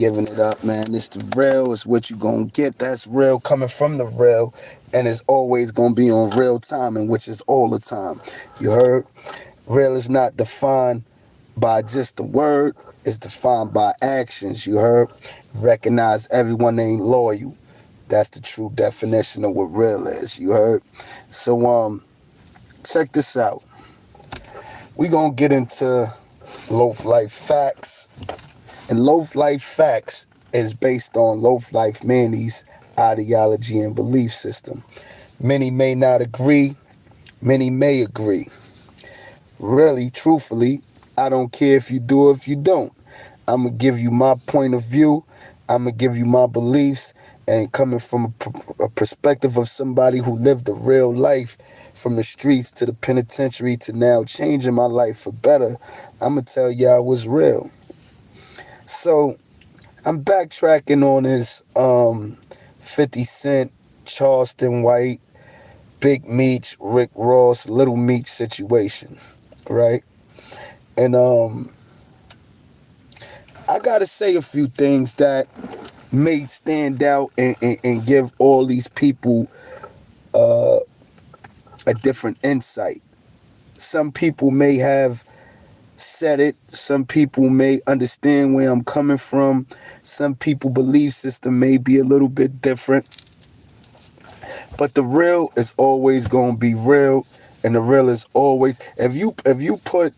Giving it up, man. It's the real. It's what you gonna get. That's real coming from the real. And it's always gonna be on real timing, which is all the time. You heard? Real is not defined by just the word. It's defined by actions. You heard? Recognize everyone ain't loyal. That's the true definition of what real is. You heard? So check this out. We gonna get into Loaf Lyfe facts. And Loaf Lyfe facts is based on Loaf Lyfe Manny's ideology and belief system. Many may not agree, many may agree. Really, truthfully, I don't care if you do or if you don't. I'm going to give you my point of view. I'm going to give you my beliefs. And coming from a perspective of somebody who lived a real life from the streets to the penitentiary to now changing my life for better, I'm going to tell y'all what's real. So I'm backtracking on this 50 Cent, Charleston White, Big Meech, Rick Ross, Little Meech situation, right? And I gotta say a few things that may stand out and give all these people a different insight. Some people may have said it. Some people may understand where I'm coming from. Some people belief system may be a little bit different. But the real is always going to be real. And the real is always, if you put,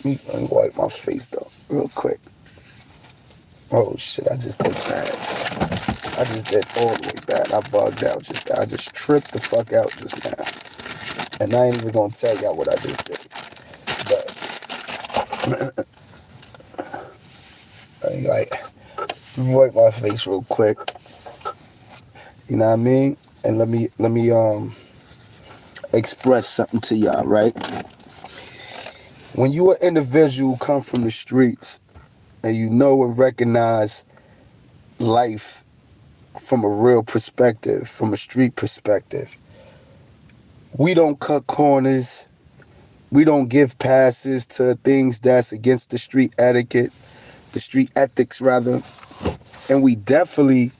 let me wipe my face though, real quick. Oh shit, I just did bad. I just did all the way bad. I bugged out just now. I just tripped the fuck out just now. And I ain't even going to tell y'all what I just did. But, like, let me wipe my face real quick. You know what I mean? And let me express something to y'all, right? When you an individual come from the streets and you know and recognize life from a real perspective, from a street perspective, we don't cut corners. We don't give passes to things that's against the street etiquette, the street ethics rather. And we definitely,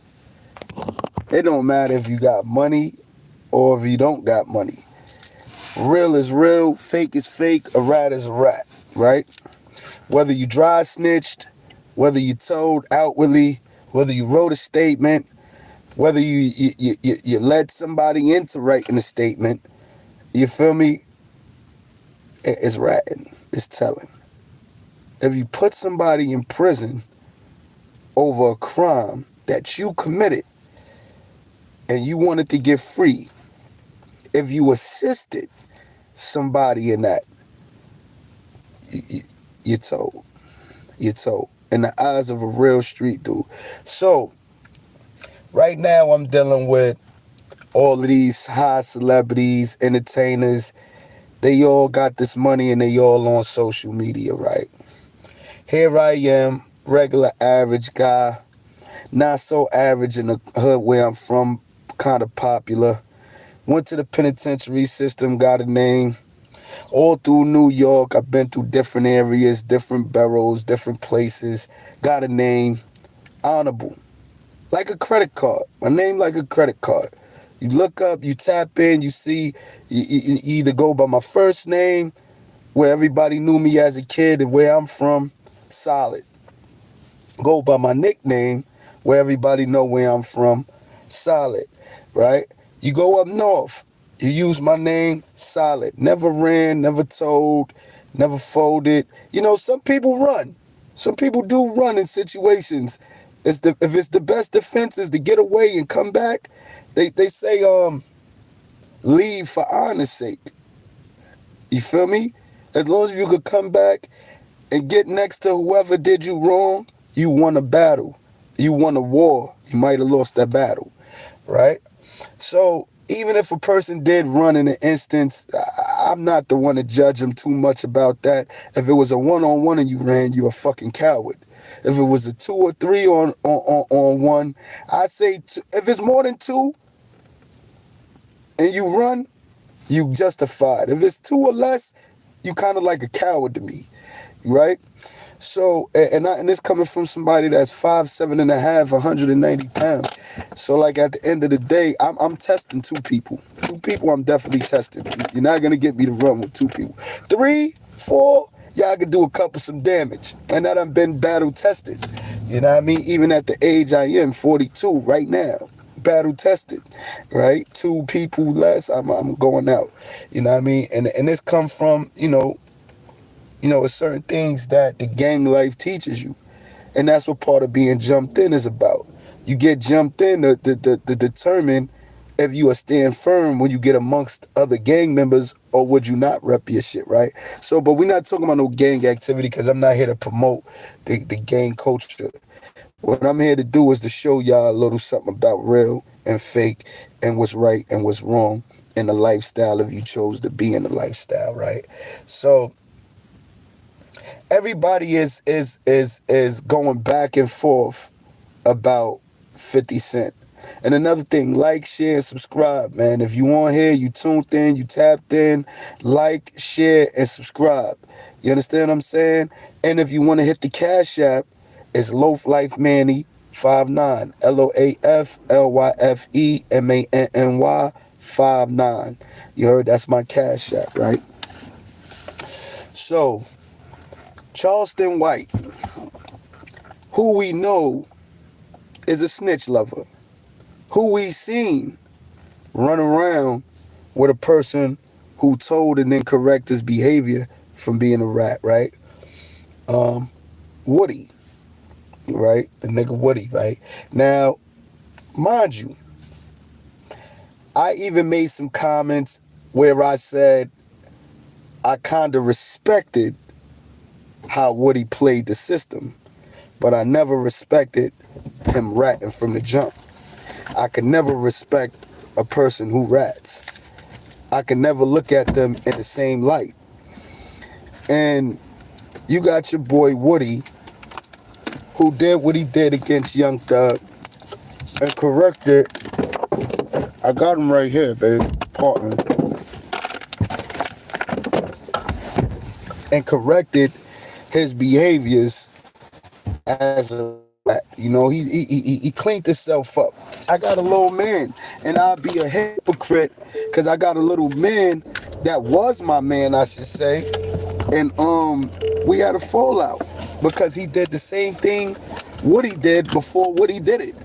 it don't matter if you got money or if you don't got money. Real is real, fake is fake, a rat is a rat, right? Whether you dry snitched, whether you told outwardly, whether you wrote a statement, whether you led somebody into writing a statement, you feel me? It's ratting, it's telling. If you put somebody in prison over a crime that you committed and you wanted to get free, if you assisted somebody in that, you're told. You're told. In the eyes of a real street dude. So, right now I'm dealing with all of these high celebrities, entertainers. They all got this money and they all on social media, right? Here I am, regular average guy. Not so average in the hood where I'm from, kind of popular. Went to the penitentiary system, got a name. All through New York, I've been through different areas, different boroughs, different places. Got a name. Honorable. Like a credit card. My name like a credit card. You look up, you tap in, you see, you either go by my first name, where everybody knew me as a kid and where I'm from, solid. Go by my nickname, where everybody know where I'm from, solid, right? You go up north, you use my name, solid. Never ran, never told, never folded. You know, some people run. Some people do run in situations. If it's the best defense is to get away and come back, they say leave for honor's sake. You feel me? As long as you could come back and get next to whoever did you wrong, you won a battle. You won a war. You might have lost that battle, right? So even if a person did run in an instance, I'm not the one to judge them too much about that. If it was a one-on-one and you ran, you're a fucking coward. If it was a 2 or 3 on one, I say if it's more than 2 and you run, you justified. If it's 2 or less, you kind of like a coward to me, right? So, and it's coming from somebody that's 5'7.5", 190 pounds. So, like at the end of the day, I'm testing two people. Two people, I'm definitely testing. You're not gonna get me to run with two people. 3, 4, y'all could do a couple some damage, and that I've been battle tested. You know what I mean? Even at the age I am, 42 right now, battle tested, right? Two people less, I'm going out. You know what I mean? And this come from it's certain things that the gang life teaches you. And that's what part of being jumped in is about. You get jumped in to determine if you are staying firm when you get amongst other gang members, or would you not rep your shit, right? So, but we're not talking about no gang activity, because I'm not here to promote the gang culture. What I'm here to do is to show y'all a little something about real and fake, and what's right and what's wrong in the lifestyle if you chose to be in the lifestyle, right? So everybody is going back and forth about 50 Cent. And another thing, like, share, and subscribe, man. If you on here, you tuned in, you tapped in, like, share, and subscribe. You understand what I'm saying? And if you want to hit the Cash App, it's Loaf Lyfe Manny 59. LOAFLYFEMANNY 59. You heard? That's my Cash App, right? So, Charleston White, who we know is a snitch lover, who we seen run around with a person who told and then correct his behavior from being a rat, right? Woody, right? The nigga Woody, right? Now, mind you, I even made some comments where I said I kind of respected how Woody played the system, but I never respected him ratting from the jump. I could never respect a person who rats. I could never look at them in the same light. And you got your boy Woody, who did what he did against Young Thug and corrected. I got him right here, babe. Partner. And corrected his behaviors as a rat. You know, he cleaned himself up. I got a little man, and I'll be a hypocrite because I got a little man that was my man, I should say. And we had a fallout because he did the same thing Woody did before Woody did it.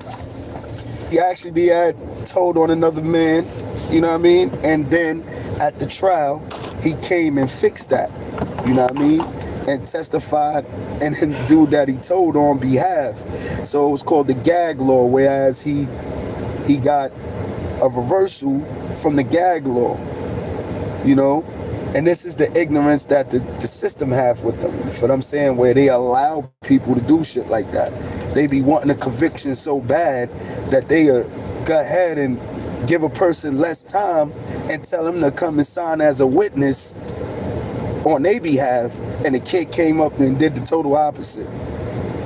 He actually had told on another man, you know what I mean? And then at the trial, he came and fixed that, you know what I mean? And testified, and the dude that he told on behalf. So it was called the gag law, whereas he got a reversal from the gag law, you know? And this is the ignorance that the system have with them. You feel what I'm saying? Where they allow people to do shit like that. They be wanting a conviction so bad that they go ahead and give a person less time and tell them to come and sign as a witness on their behalf. And the kid came up and did the total opposite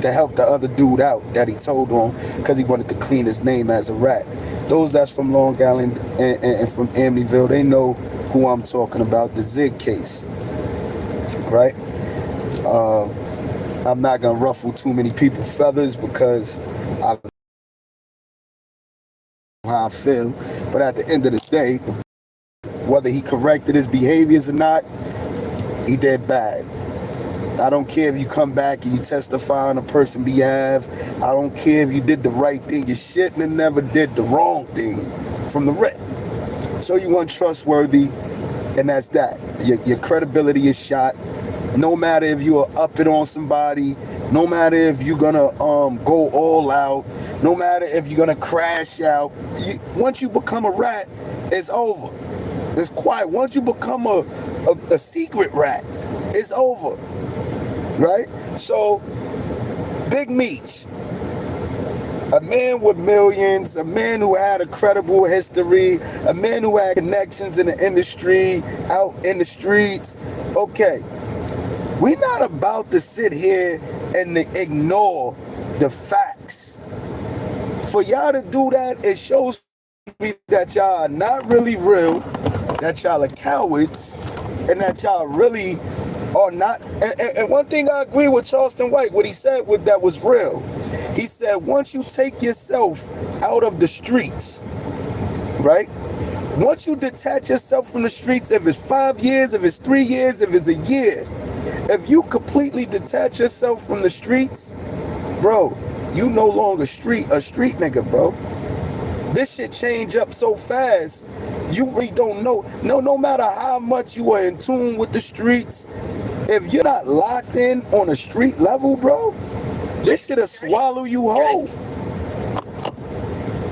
to help the other dude out that he told on because he wanted to clean his name as a rat. Those that's from Long Island and from Amityville, they know who I'm talking about, the Zig case, right? I'm not going to ruffle too many people's feathers because I know how I feel. But at the end of the day, whether he corrected his behaviors or not, he did bad. I don't care if you come back and you testify on a person's behalf. I don't care if you did the right thing. You shouldn't have never did the wrong thing from the rip. So you untrustworthy, and that's that. Your credibility is shot. No matter if you're up it on somebody, no matter if you're gonna go all out, no matter if you're gonna crash out. Once you become a rat, it's over. It's quiet. Once you become a secret rat, it's over. Right? So, Big Meech, a man with millions, a man who had a credible history, a man who had connections in the industry, out in the streets. Okay, we're not about to sit here and ignore the facts. For y'all to do that, it shows me that y'all are not really real, that y'all are cowards, and that y'all really are not. And one thing I agree with Charleston White, what he said with that was real. He said, once you take yourself out of the streets, right? Once you detach yourself from the streets, if it's 5 years, if it's 3 years, if it's a year, if you completely detach yourself from the streets, bro, you no longer a street nigga, bro. This shit change up so fast. You really don't know. No matter how much you are in tune with the streets, if you're not locked in on a street level, bro, this shit'll swallow you whole.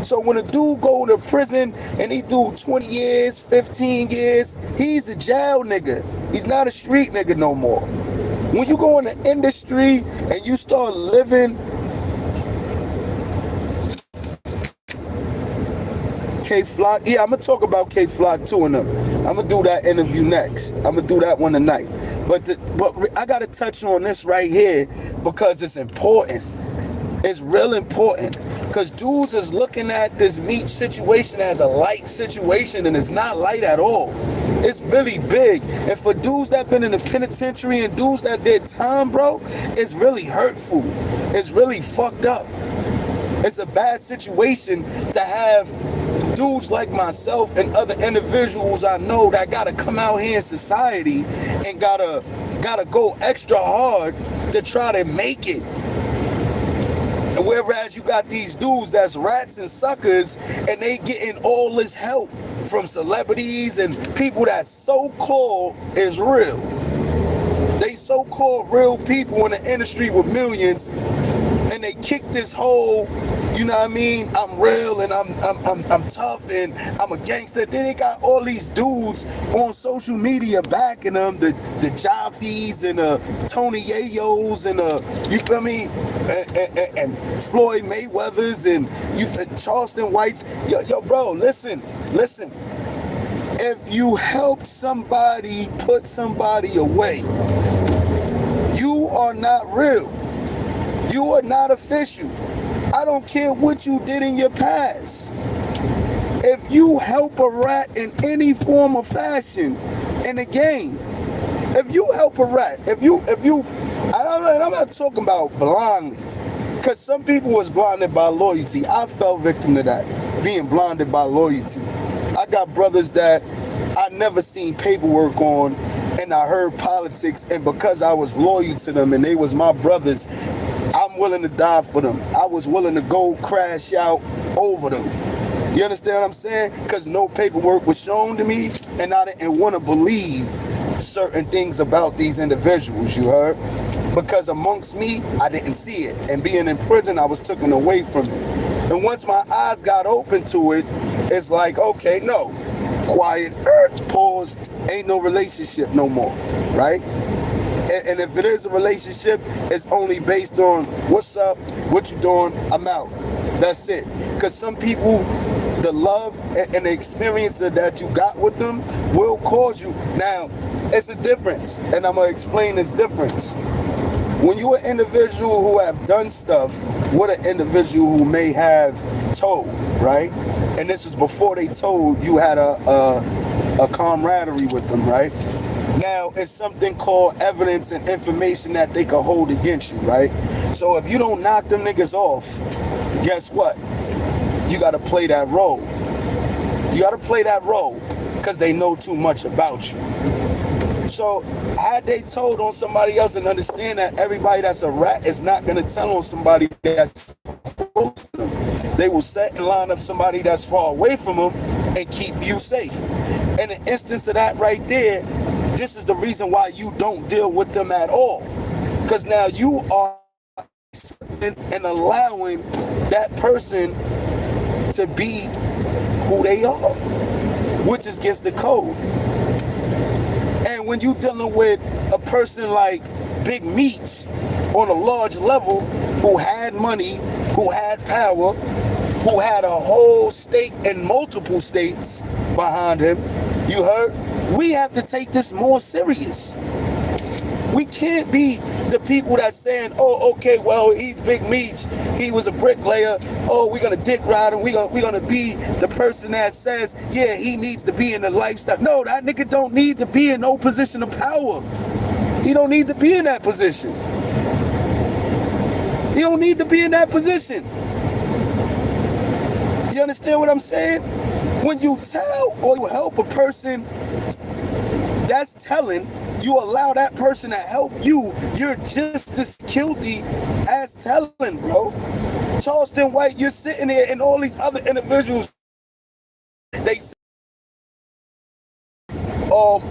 So when a dude go to prison and he do 20 years, 15 years, he's a jail nigga. He's not a street nigga no more. When you go in the industry and you start living K-Flock, yeah, I'm gonna talk about K-Flock too in them. I'm gonna do that interview next. I'm gonna do that one tonight. But I gotta touch on this right here because it's important. It's real important. Because dudes is looking at this meat situation as a light situation, and it's not light at all. It's really big. And for dudes that been in the penitentiary and dudes that did time, bro, it's really hurtful. It's really fucked up. It's a bad situation to have dudes like myself and other individuals I know that gotta come out here in society and gotta go extra hard to try to make it. Whereas you got these dudes that's rats and suckers and they getting all this help from celebrities and people that so-called is real. They so-called real people in the industry with millions, and they kick this whole, you know what I mean, I'm real and I'm tough and I'm a gangster. Then they got all these dudes on social media backing them, the Jaffes and Tony Yayos and you feel me, and Floyd Mayweathers and Charleston Whites. Yo, bro, listen. If you help somebody put somebody away, you are not real. You are not official. I don't care what you did in your past. If you help a rat in any form or fashion in a game, if you help a rat, if you, I'm not talking about blindly, because some people was blinded by loyalty. I fell victim to that, being blinded by loyalty. I got brothers that I never seen paperwork on, and I heard politics, and because I was loyal to them and they was my brothers, I'm willing to die for them. I was willing to go crash out over them. You understand what I'm saying? Because no paperwork was shown to me, and I didn't want to believe certain things about these individuals, you heard? Because amongst me, I didn't see it. And being in prison, I was taken away from it. And once my eyes got open to it, it's like, okay, no. Quiet, pause, ain't no relationship no more, right? And if it is a relationship, it's only based on what's up, what you doing, I'm out. That's it. Because some people, the love and the experience that you got with them will cause you. Now, it's a difference, and I'm going to explain this difference. When you're an individual who have done stuff with an individual who may have told, right? And this was before they told, you had a camaraderie with them, right? Now, it's something called evidence and information that they can hold against you, right? So if you don't knock them niggas off, guess what? You got to play that role. You got to play that role because they know too much about you. So had they told on somebody else and understand that everybody that's a rat is not going to tell on somebody that's close to them, they will set and line up somebody that's far away from them and keep you safe. In an instance of that right there, this is the reason why you don't deal with them at all. Because now you are and allowing that person to be who they are, which is against the code. And when you dealing with a person like Big Meats on a large level, who had money, who had power, who had a whole state and multiple states behind him, you heard? We have to take this more serious. We can't be the people that's saying, oh, okay, well, he's Big Meats, he was a bricklayer, oh, we're gonna dick ride him, we're gonna be the person that says, yeah, he needs to be in the lifestyle. No, that nigga don't need to be in no position of power. He don't need to be in that position. He don't need to be in that position. You understand what I'm saying? When you tell or you help a person that's telling, you allow that person to help you, you're just as guilty as telling, bro. Charleston White, you're sitting there and all these other individuals, they say,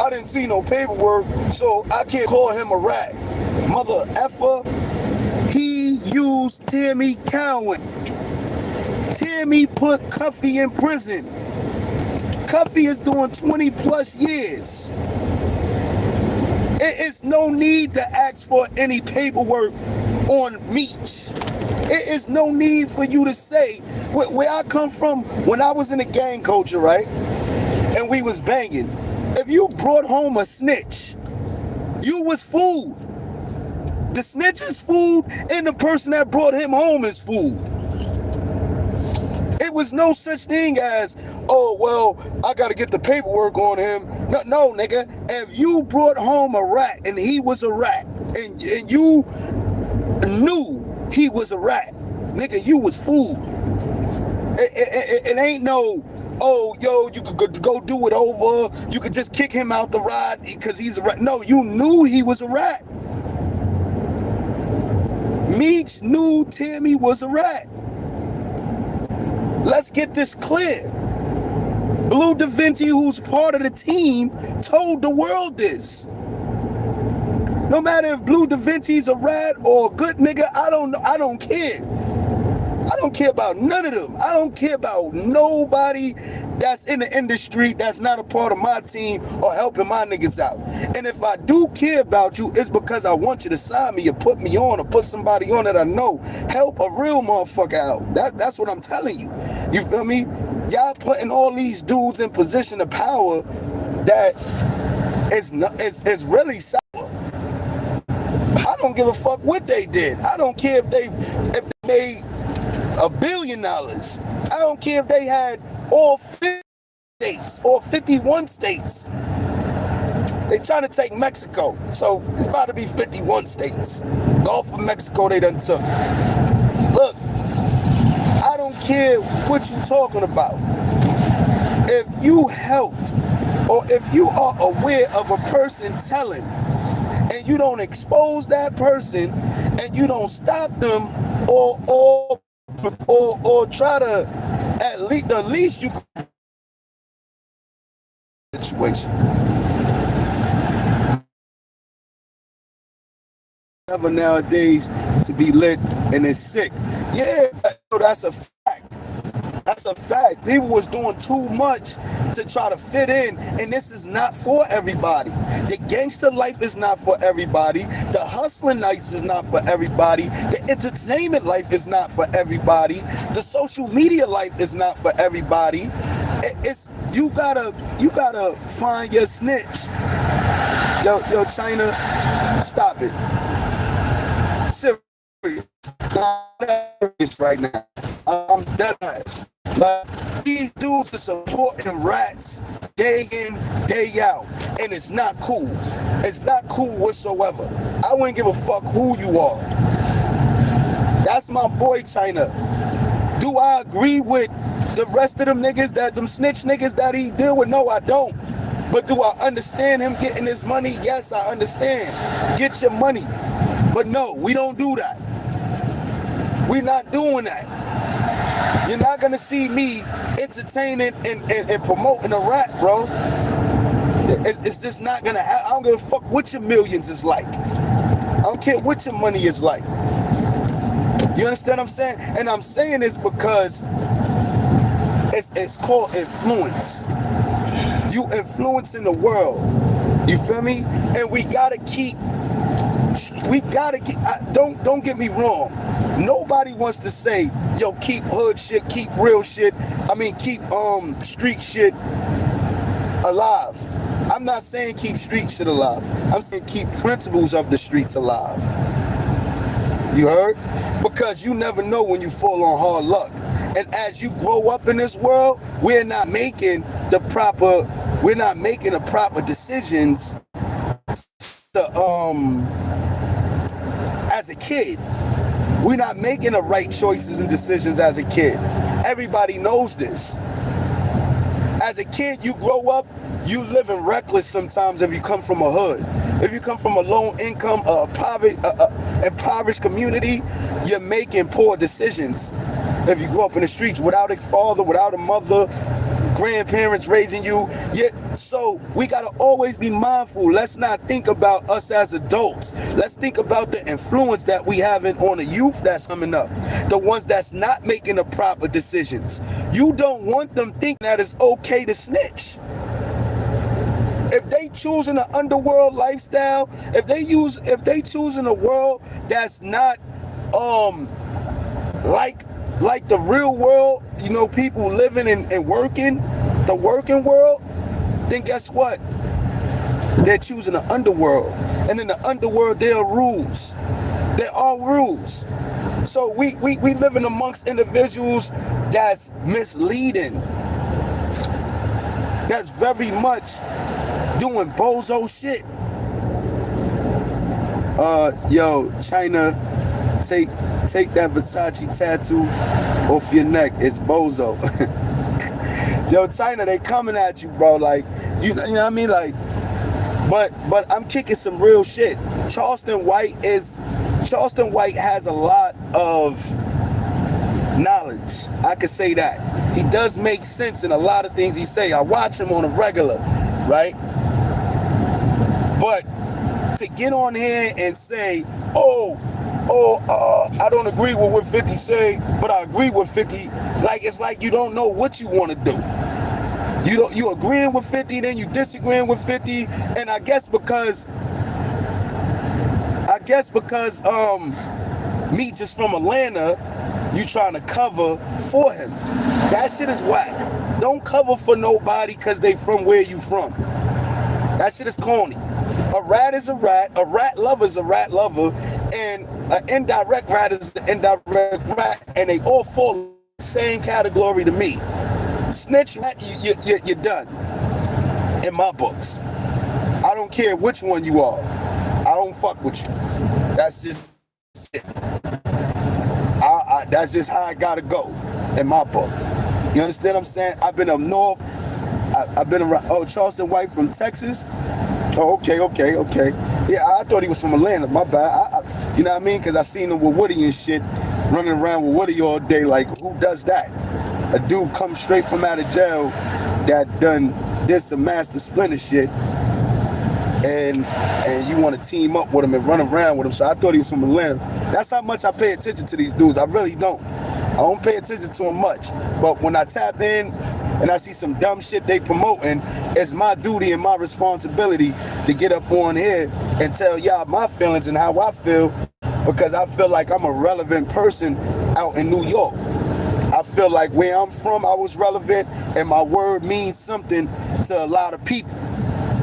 I didn't see no paperwork, so I can't call him a rat. Mother effer, he used Tammy Cowan. Tammy put Cuffy in prison. Cuffy is doing 20 plus years. It is no need to ask for any paperwork on Meech. It is no need for you to say, where I come from, when I was in the gang culture, right? And we was banging. If you brought home a snitch, you was food. The snitch is food, and the person that brought him home is food. It was no such thing as, oh, well, I got to get the paperwork on him. No, nigga. If you brought home a rat and he was a rat, and you knew he was a rat, nigga, you was food. It ain't no, oh, yo, you could go do it over. You could just kick him out the ride because he's a rat. No, you knew he was a rat. Meech knew Tammy was a rat. Let's get this clear. Blue Da Vinci, who's part of the team, told the world this. No matter if Blue Da Vinci's a rat or a good nigga, I don't know. I don't care. I don't care about none of them. I don't care about nobody that's in the industry that's not a part of my team or helping my niggas out. And if I do care about you, it's because I want you to sign me or put me on or put somebody on that I know. Help a real motherfucker out. That's what I'm telling you. You feel me? Y'all putting all these dudes in position of power that is really sour. I don't give a fuck what they did. I don't care if they made $1 billion. I don't care if they had all 50 states or 51 states. They trying to take Mexico, so it's about to be 51 states. Gulf of Mexico they done took. Look, I don't care what you talking about. If you helped or if you are aware of a person telling and you don't expose that person and you don't stop them or try to at least you situation. Never nowadays to be lit and it's sick. Yeah, that's a fact. That's a fact. People was doing too much to try to fit in, and this is not for everybody. The gangster life is not for everybody. The hustling life is not for everybody. The entertainment life is not for everybody. The social media life is not for everybody. It's you gotta find your snitch. Yo, China, stop it. Serious. Right now. I'm dead ass. Like, these dudes are supporting rats day in, day out. And it's not cool. It's not cool whatsoever. I wouldn't give a fuck who you are. That's my boy China. Do I agree with the rest of them niggas, them snitch niggas that he deal with? No, I don't. But do I understand him getting his money? Yes, I understand. Get your money. But no, we don't do that. We're not doing that. You're not gonna see me entertaining and promoting a rap, bro. It's just not gonna happen. I don't give a fuck what your millions is like. I don't care what your money is like. You understand what I'm saying? And I'm saying this because it's called influence. You influencing the world. You feel me? And we gotta keep. Don't get me wrong. Nobody wants to say, yo, keep hood shit, keep real shit. Keep street shit alive. I'm not saying keep street shit alive. I'm saying keep principles of the streets alive. You heard? Because you never know when you fall on hard luck. And as you grow up in this world, we're not making the proper decisions. So as a kid, we're not making the right choices and decisions as a kid. Everybody knows this. As a kid, you grow up, you living reckless sometimes if you come from a hood. If you come from a low income, impoverished community, you're making poor decisions. If you grow up in the streets without a father, without a mother, grandparents raising you. So we gotta always be mindful. Let's not think about us as adults. Let's think about the influence that we having on the youth that's coming up, the ones that's not making the proper decisions. You don't want them thinking that it's okay to snitch. If they choosing an underworld lifestyle, if they choosing a world that's not like the real world, people living and working, the working world, then guess what? They're choosing the underworld. And in the underworld, there are rules. There are rules. So we living amongst individuals that's misleading. That's very much doing bozo shit. Yo, China, take that Versace tattoo off your neck. It's bozo. Yo, China, they coming at you, bro. Like, you know what I mean? Like, but I'm kicking some real shit. Charleston White has a lot of knowledge. I could say that. He does make sense in a lot of things he say. I watch him on a regular, right? But to get on here and say, I don't agree with what 50 say, but I agree with 50. Like, it's like you don't know what you want to do. You agreeing with 50, then you disagreeing with 50, and I guess because Meech is from Atlanta, you trying to cover for him. That shit is whack. Don't cover for nobody because they from where you from. That shit is corny. A rat is a rat lover is a rat lover, and an indirect rat is an indirect rat, and they all fall in the same category to me. Snitch rat, you're done. In my books. I don't care which one you are. I don't fuck with you. That's just it. That's just how I gotta go in my book. You understand what I'm saying? I've been up north. I've been around. Oh, Charleston White from Texas. Oh, okay. Yeah, I thought he was from Atlanta. My bad. You know what I mean? Because I seen him with Woody and shit, running around with Woody all day. Like, who does that? A dude come straight from out of jail that did some Master Splinter shit, and you want to team up with him and run around with him. So I thought he was from Atlanta. That's how much I pay attention to these dudes. I really don't. I don't pay attention to them much. But when I tap in and I see some dumb shit they promoting, it's my duty and my responsibility to get up on here and tell y'all my feelings and how I feel, because I feel like I'm a relevant person out in New York. I feel like where I'm from, I was relevant, and my word means something to a lot of people.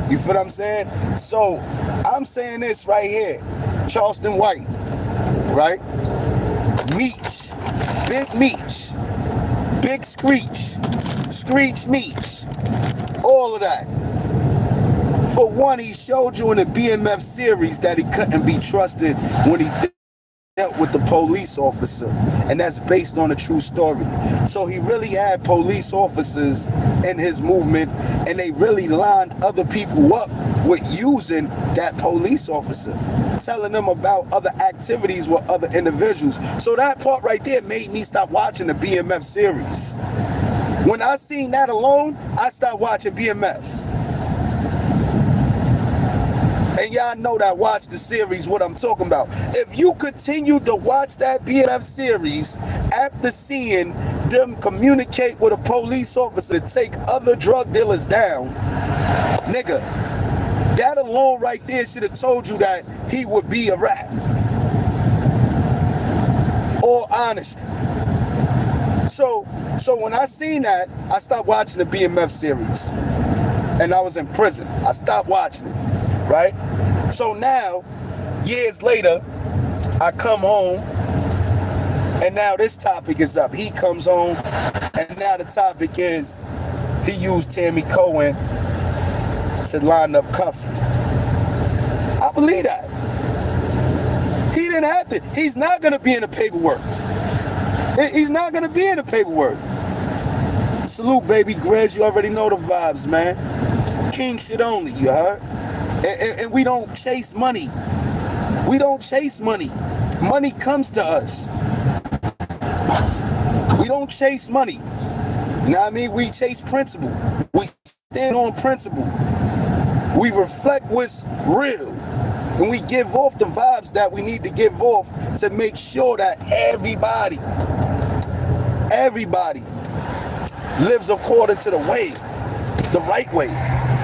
You feel what I'm saying? So I'm saying this right here. Charleston White, right? Meech, Big Meech, Big Screech, Screech Meech, all of that. For one, he showed you in the BMF series that he couldn't be trusted when he dealt with the police officer, and that's based on a true story. So he really had police officers in his movement, and they really lined other people up with using that police officer, telling them about other activities with other individuals. So that part right there made me stop watching the BMF series. When I seen that alone, I stopped watching BMF. And y'all know that watch the series, what I'm talking about. If you continue to watch that BMF series after seeing them communicate with a police officer to take other drug dealers down, nigga, that alone right there should have told you that he would be a rat. All honesty. So when I seen that, I stopped watching the BMF series. And I was in prison. I stopped watching it. Right? So now, years later, I come home, and now this topic is up. He comes home, and now the topic is he used Tammy Cohen to line up Cuffy. I believe that. He didn't have to. He's not going to be in the paperwork. He's not going to be in the paperwork. Salute, baby Grizz. You already know the vibes, man. King shit only, you heard? And we don't chase money. We don't chase money. Money comes to us. We don't chase money. You know what I mean? We chase principle. We stand on principle. We reflect what's real. And we give off the vibes that we need to give off to make sure that everybody lives according to the way, the right way.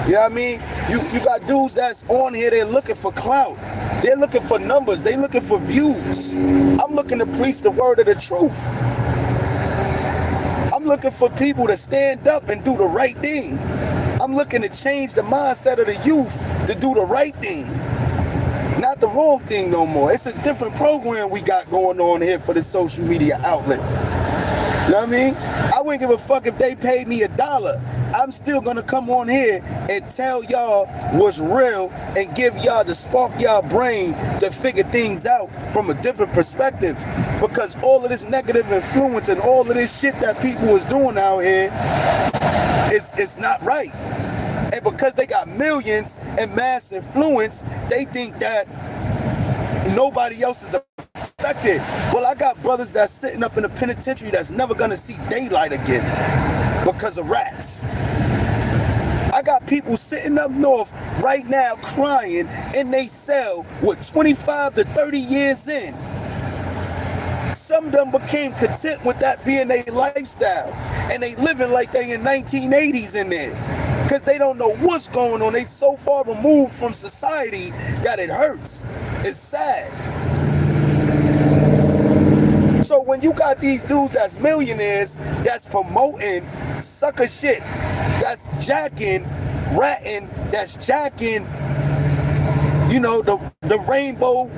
You know what I mean? You got dudes that's on here, they're looking for clout. They're looking for numbers. They're looking for views. I'm looking to preach the word of the truth. I'm looking for people to stand up and do the right thing. I'm looking to change the mindset of the youth to do the right thing. Not the wrong thing no more. It's a different program we got going on here for the social media outlet. You know what I mean? I wouldn't give a fuck if they paid me $1. I'm still gonna come on here and tell y'all what's real and give y'all to spark y'all brain to figure things out from a different perspective. Because all of this negative influence and all of this shit that people is doing out here, it's not right. And because they got millions and mass influence, they think that nobody else is affected. Well, I got brothers that's sitting up in the penitentiary that's never gonna see daylight again because of rats. I got people sitting up north right now crying in they cell with 25 to 30 years in. Some of them became content with that being their lifestyle, and they living like they in 1980s in there. Because they don't know what's going on. They so far removed from society that it hurts. It's sad. So when you got these dudes that's millionaires, that's promoting sucker shit, that's jacking, ratting, that's jacking, you know, the rainbow,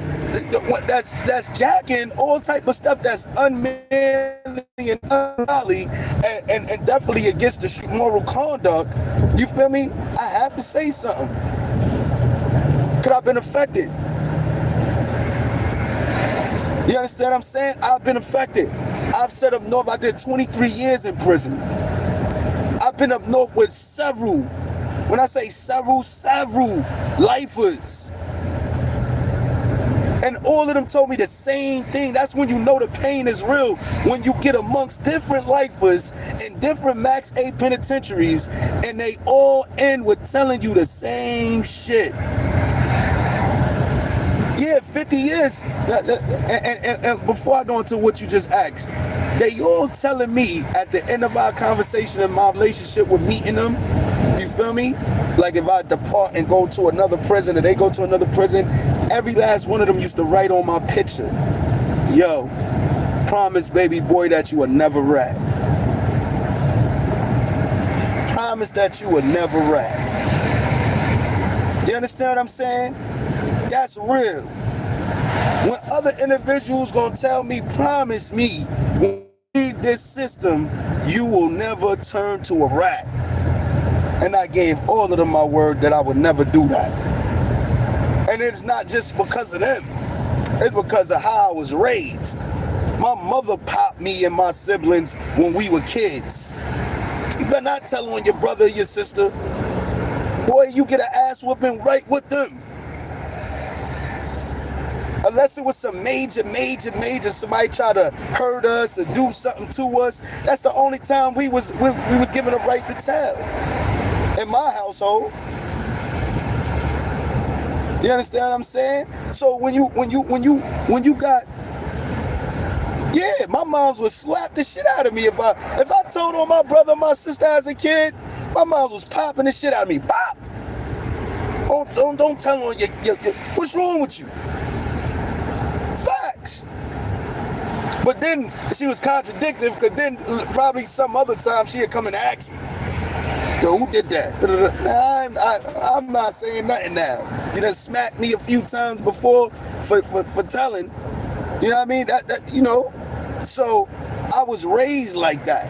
that's jacking all type of stuff that's unmanly and ungodly, and definitely against the street moral conduct. You feel me? I have to say something. Because I've been affected. You understand what I'm saying? I've been affected. I've set up north. I did 23 years in prison. I've been up north with several, when I say several lifers. And all of them told me the same thing. That's when you know the pain is real. When you get amongst different lifers in different max 8 penitentiaries, and they all end with telling you the same shit. Yeah, 50 years. And before I go into what you just asked, they all telling me at the end of our conversation in my relationship with meeting them, you feel me? Like if I depart and go to another prison or they go to another prison, every last one of them used to write on my picture, yo, promise baby boy that you will never rat. Promise that you will never rat. You understand what I'm saying? That's real. When other individuals gonna tell me, promise me, when you leave this system, you will never turn to a rat. And I gave all of them my word that I would never do that. And it's not just because of them. It's because of how I was raised. My mother popped me and my siblings when we were kids. You better not tell on your brother or your sister. Boy, you get an ass whooping right with them. Unless it was some major, somebody try to hurt us or do something to us. That's the only time we was given a right to tell. In my household. You understand what I'm saying? So when you got, yeah, my moms would slap the shit out of me if I told on my brother or my sister as a kid. My moms was popping the shit out of me. Pop. Don't tell on your what's wrong with you? Facts. But then she was contradictive, because then probably some other time she'd come and ask me, yo, who did that? I'm not saying nothing now. You done smacked me a few times before for telling. You know what I mean? That you know. So I was raised like that.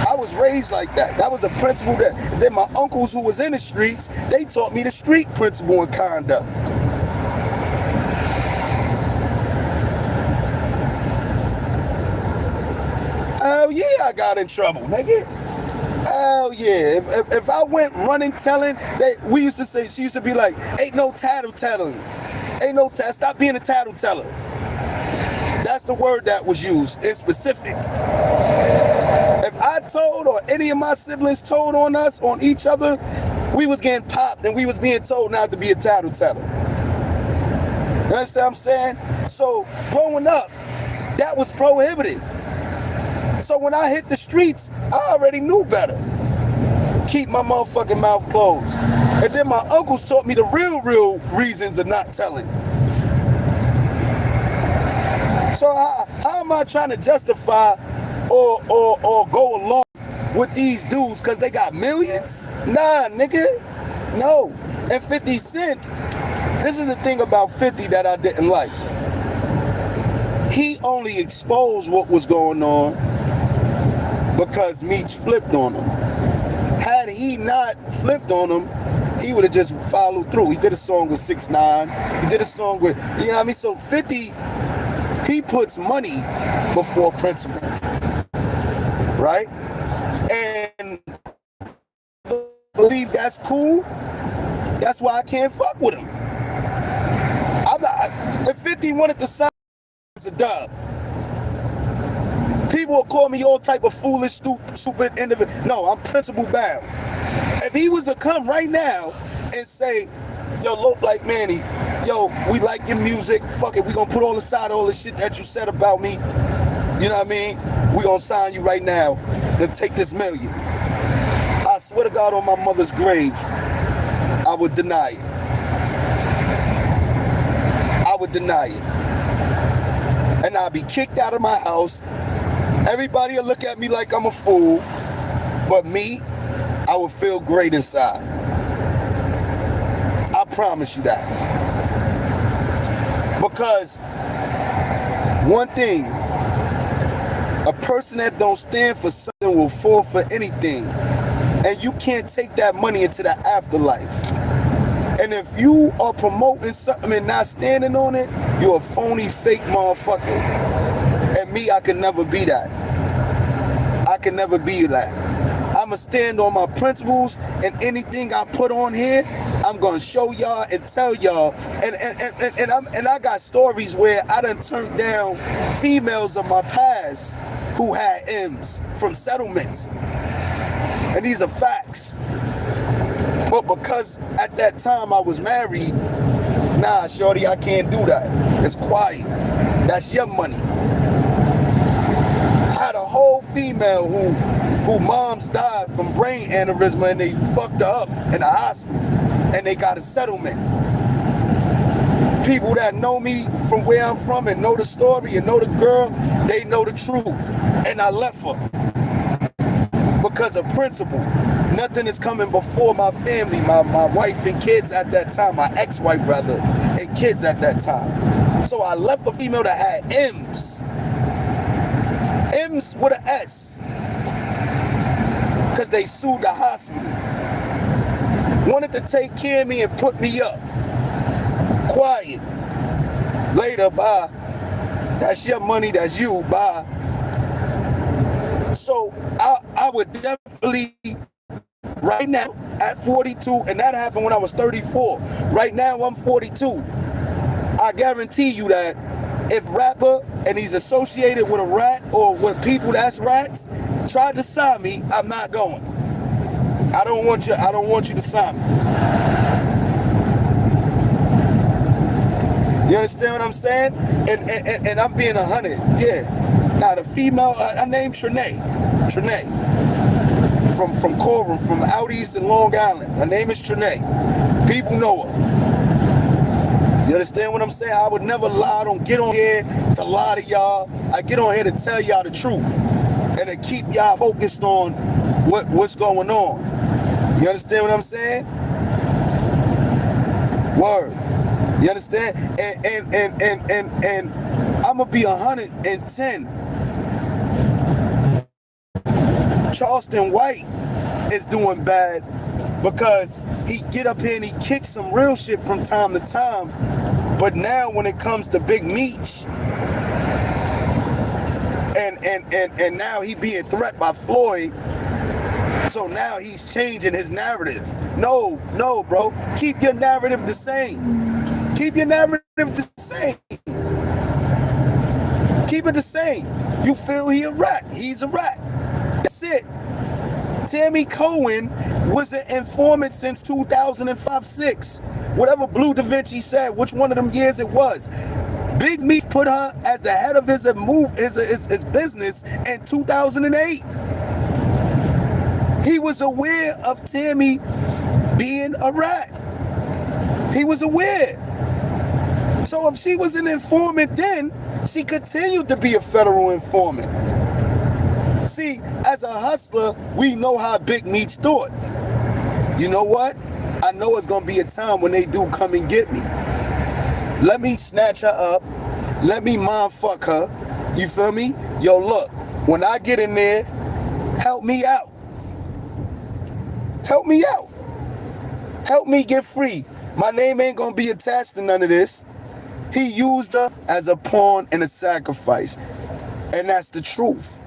I was raised like that. That was a principle that my uncles who was in the streets, they taught me the street principle and conduct. Hell yeah, I got in trouble, nigga. Hell yeah. If I went running telling, we used to say, she used to be like, ain't no tattletelling. Ain't no stop being a tattleteller. That's the word that was used in specific. If I told or any of my siblings told on us, on each other, we was getting popped and we was being told not to be a tattleteller. You understand what I'm saying? So growing up, that was prohibited. So when I hit the streets, I already knew better. Keep my motherfucking mouth closed. And then my uncles taught me the real reasons of not telling. So how am I trying to justify or go along with these dudes because they got millions? Nah, nigga. No. And 50 Cent, this is the thing about 50 that I didn't like. He only exposed what was going on because Meech flipped on him. Had he not flipped on him, he would have just followed through. He did a song with 6ix9ine. He did a song with, you know what I mean? So 50, he puts money before principle, right? And I believe that's cool. That's why I can't fuck with him. If 50 wanted to sign, it's a dub. People will call me all type of foolish, stupid individual. No, I'm principle bound. If he was to come right now and say, yo, Loaf Lyfe Manny, yo, we like your music, fuck it, we gonna put all aside all the shit that you said about me, you know what I mean? We gonna sign you right now to take this million. I swear to God on my mother's grave, I would deny it. I would deny it. And I'd be kicked out of my house. Everybody will look at me like I'm a fool, but me, I would feel great inside. I promise you that. Because one thing, a person that don't stand for something will fall for anything. And you can't take that money into the afterlife. And if you are promoting something and not standing on it, you're a phony, fake motherfucker. And me, I can never be that. I can never be that. I'ma stand on my principles, and anything I put on here, I'm gonna show y'all and tell y'all. And I got stories where I done turned down females of my past who had M's from settlements. And these are facts. But because at that time I was married, nah, shorty, I can't do that. It's quiet. That's your money. I had a whole female who moms died from brain aneurysm and they fucked her up in a hospital and they got a settlement. People that know me from where I'm from and know the story and know the girl, they know the truth. And I left her because of principle. Nothing is coming before my family, my wife and kids at that time, my ex-wife rather, and kids at that time. So I left a female that had M's. M's with an S. Because they sued the hospital. Wanted to take care of me and put me up. Quiet. Later, bye. That's your money, that's you, bye. So I would definitely, right now, at 42, and that happened when I was 34. Right now, I'm 42. I guarantee you that if rapper and he's associated with a rat or with people that's rats tried to sign me, I'm not going. I don't want you to sign me. You understand what I'm saying? And I'm being 100. Yeah. Now the female, I named Trinae. From Coram, from out east in Long Island. Her name is Trinae. People know her. You understand what I'm saying? I would never lie. I don't get on here to lie to y'all. I get on here to tell y'all the truth and to keep y'all focused on what's going on. You understand what I'm saying? Word. You understand? And I'm gonna be 110. Charleston White is doing bad because he get up here and he kicks some real shit from time to time. But now when it comes to Big Meech, and now he being threatened by Floyd, so now he's changing his narrative. No, bro. Keep your narrative the same. Keep your narrative the same. Keep it the same. You feel he a rat. He's a rat. That's it. Tammy Cohen was an informant since 2005-06. Whatever Blue Da Vinci said, which one of them years it was. Big Meech put her as the head of his business in 2008. He was aware of Tammy being a rat. He was aware. So if she was an informant then, she continued to be a federal informant. See, as a hustler, we know how Big Meech thought. You know what? I know it's going to be a time when they do come and get me. Let me snatch her up. Let me mind fuck her. You feel me? Yo, look, when I get in there, help me out. Help me out. Help me get free. My name ain't going to be attached to none of this. He used her as a pawn and a sacrifice. And that's the truth.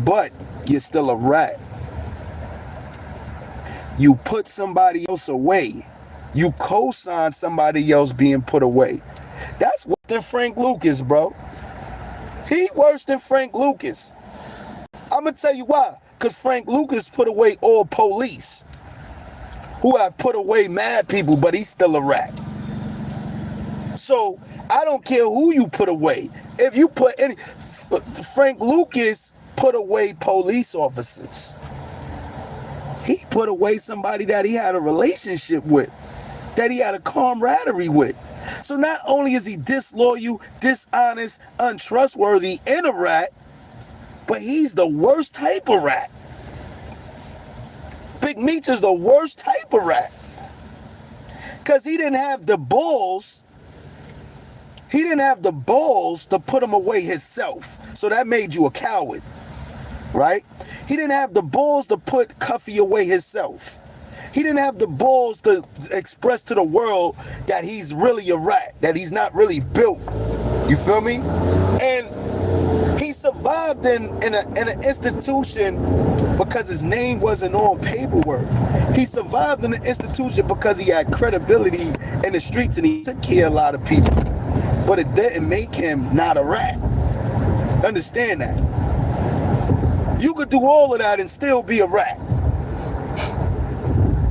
But you're still a rat. You put somebody else away. You co-sign somebody else being put away. That's worse than Frank Lucas, bro. He worse than Frank Lucas. I'm going to tell you why. Because Frank Lucas put away all police who have put away mad people, but he's still a rat. So I don't care who you put away. If you put any... Frank Lucas put away police officers. He put away somebody that he had a relationship with, that he had a camaraderie with. So not only is he disloyal, dishonest, untrustworthy, and a rat, but he's the worst type of rat. Big Meech is the worst type of rat. Because he didn't have the balls. He didn't have the balls to put him away himself. So that made you a coward. Right? He didn't have the balls to put Cuffy away himself. He didn't have the balls to express to the world that he's really a rat, that he's not really built. You feel me? And he survived in an institution because his name wasn't on paperwork. He survived in an institution because he had credibility in the streets and he took care of a lot of people. But it didn't make him not a rat. Understand that. You could do all of that and still be a rat.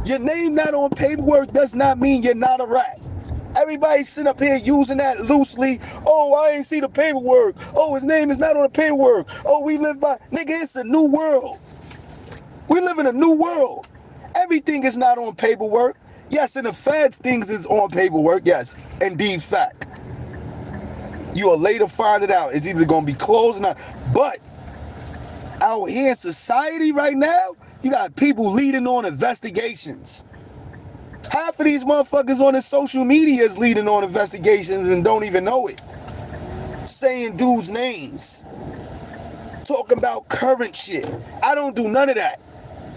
Your name not on paperwork does not mean you're not a rat. Everybody sitting up here using that loosely. Oh, I ain't see the paperwork. Oh, his name is not on the paperwork. Oh, we live by... Nigga, it's a new world. We live in a new world. Everything is not on paperwork. Yes, in the feds, things is on paperwork. Yes, indeed fact. You'll later find it out. It's either going to be closed or not. But out here in society right now, you got people leading on investigations. Half of these motherfuckers on the social media is leading on investigations and don't even know it. Saying dudes' names. Talking about current shit. I don't do none of that.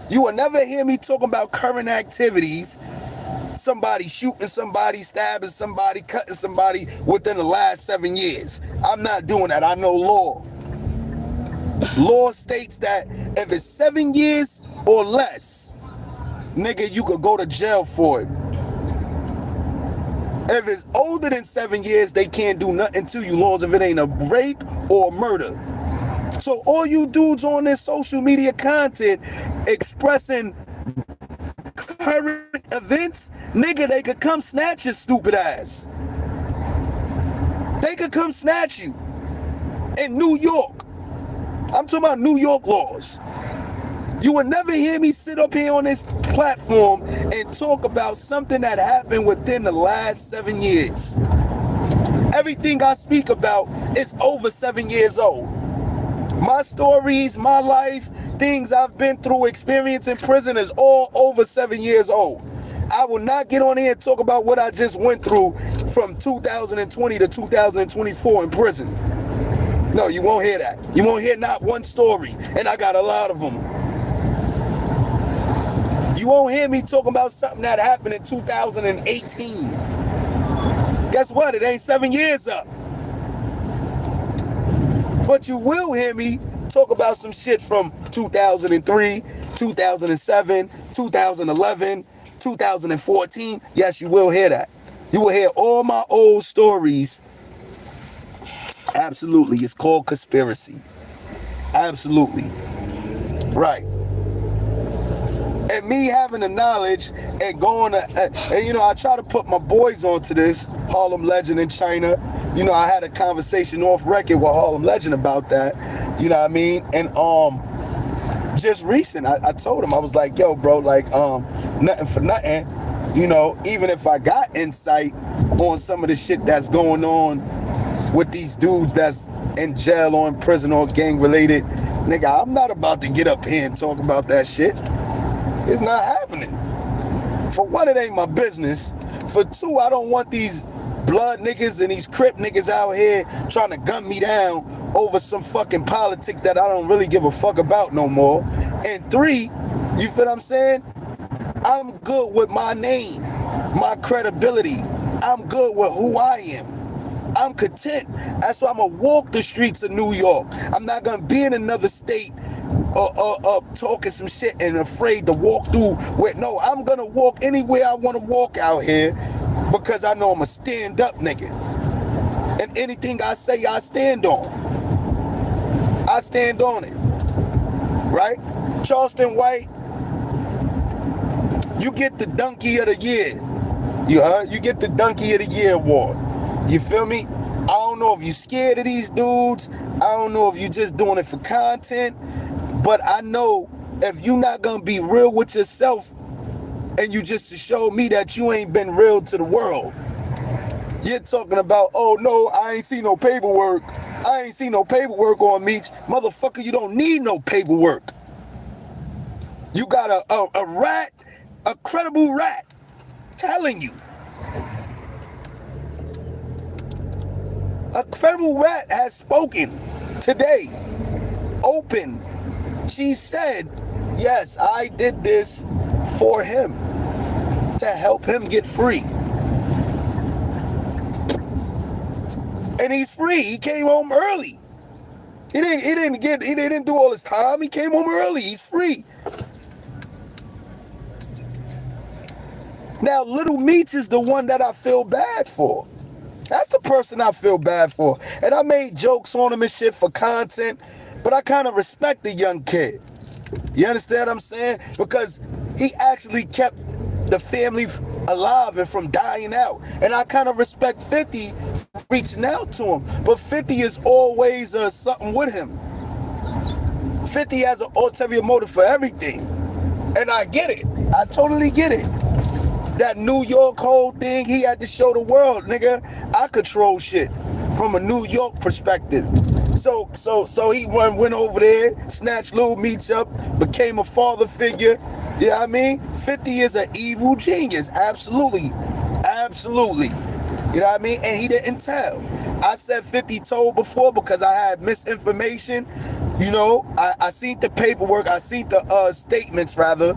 You will never hear me talking about current activities. Somebody shooting somebody, stabbing somebody, cutting somebody within the last 7 years. I'm not doing that. I know law. Law states that if it's 7 years or less, nigga, you could go to jail for it. If it's older than 7 years, they can't do nothing to you, long as if it ain't a rape or a murder. So all you dudes on this social media content expressing current events, nigga, they could come snatch your stupid ass. They could come snatch you in New York. I'm talking about New York laws. You will never hear me sit up here on this platform and talk about something that happened within the last 7 years. Everything I speak about is over 7 years old. My stories, my life, things I've been through, experience in prison is all over 7 years old. I will not get on here and talk about what I just went through from 2020 to 2024 in prison. No, you won't hear that. You won't hear not one story, and I got a lot of them. You won't hear me talking about something that happened in 2018. Guess what? It ain't 7 years up. But you will hear me talk about some shit from 2003, 2007, 2011, 2014. Yes, you will hear that. You will hear all my old stories. Absolutely. It's called conspiracy. Absolutely. Right. And me having the knowledge and going to, and you know, I try to put my boys onto this, Harlem Legend in China. You know, I had a conversation off record with Harlem Legend about that. You know what I mean? And just recent, I told him, I was like, yo, bro, like, nothing for nothing. You know, even if I got insight on some of the shit that's going on with these dudes that's in jail or in prison or gang related, nigga, I'm not about to get up here and talk about that shit. It's not happening. For one, it ain't my business. For two, I don't want these blood niggas and these Crip niggas out here trying to gun me down over some fucking politics that I don't really give a fuck about no more. And three, you feel what I'm saying? I'm good with my name, my credibility. I'm good with who I am. I'm content. That's why I'm gonna walk the streets of New York. I'm not gonna be in another state talking some shit and afraid to walk through where, no, I'm gonna walk anywhere I wanna walk out here because I know I'm a stand up nigga. And anything I say, I stand on. I stand on it. Right? Charleston White, you get the Donkey of the Year. You heard? You get the Donkey of the Year award. You feel me? I don't know if you scared of these dudes. I don't know if you just doing it for content. But I know if you not gonna be real with yourself and you just to show me that you ain't been real to the world. You're talking about, oh no, I ain't seen no paperwork. I ain't seen no paperwork on Meech. Motherfucker, you don't need no paperwork. You got a rat, a credible rat, telling you. A credible rat has spoken today. Open. She said, yes, I did this for him to help him get free. And he's free. He came home early. He didn't do all his time. He came home early. He's free. Now, Little Meech is the one that I feel bad for. That's the person I feel bad for. And I made jokes on him and shit for content, but I kind of respect the young kid. You understand what I'm saying? Because he actually kept the family alive and from dying out. And I kind of respect 50 reaching out to him. But 50 is always something with him. 50 has an ulterior motive for everything. And I get it. I totally get it. That New York whole thing, he had to show the world, nigga, I control shit from a New York perspective. So he went over there, snatched Lil Meech up, became a father figure. You know what I mean? 50 is an evil genius. Absolutely. Absolutely. You know what I mean? And he didn't tell. I said 50 told before because I had misinformation. You know, I seen the paperwork. I seen the statements, rather.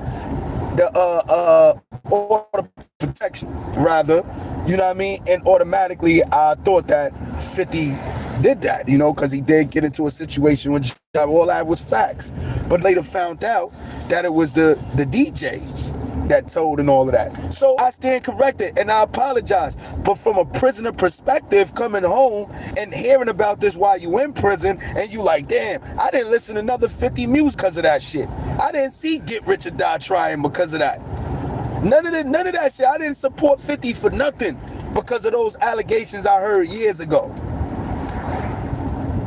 The order protection, rather. You know what I mean? And automatically, I thought that 50 did that, you know, because he did get into a situation with job. All that was facts. But later found out that it was the DJ that told and all of that. So I stand corrected and I apologize. But from a prisoner perspective, coming home and hearing about this while you in prison, and you like, damn, I didn't listen to another 50 Muse because of that shit. I didn't see Get Rich or Die Trying because of that. None of that shit. I didn't support 50 for nothing because of those allegations I heard years ago.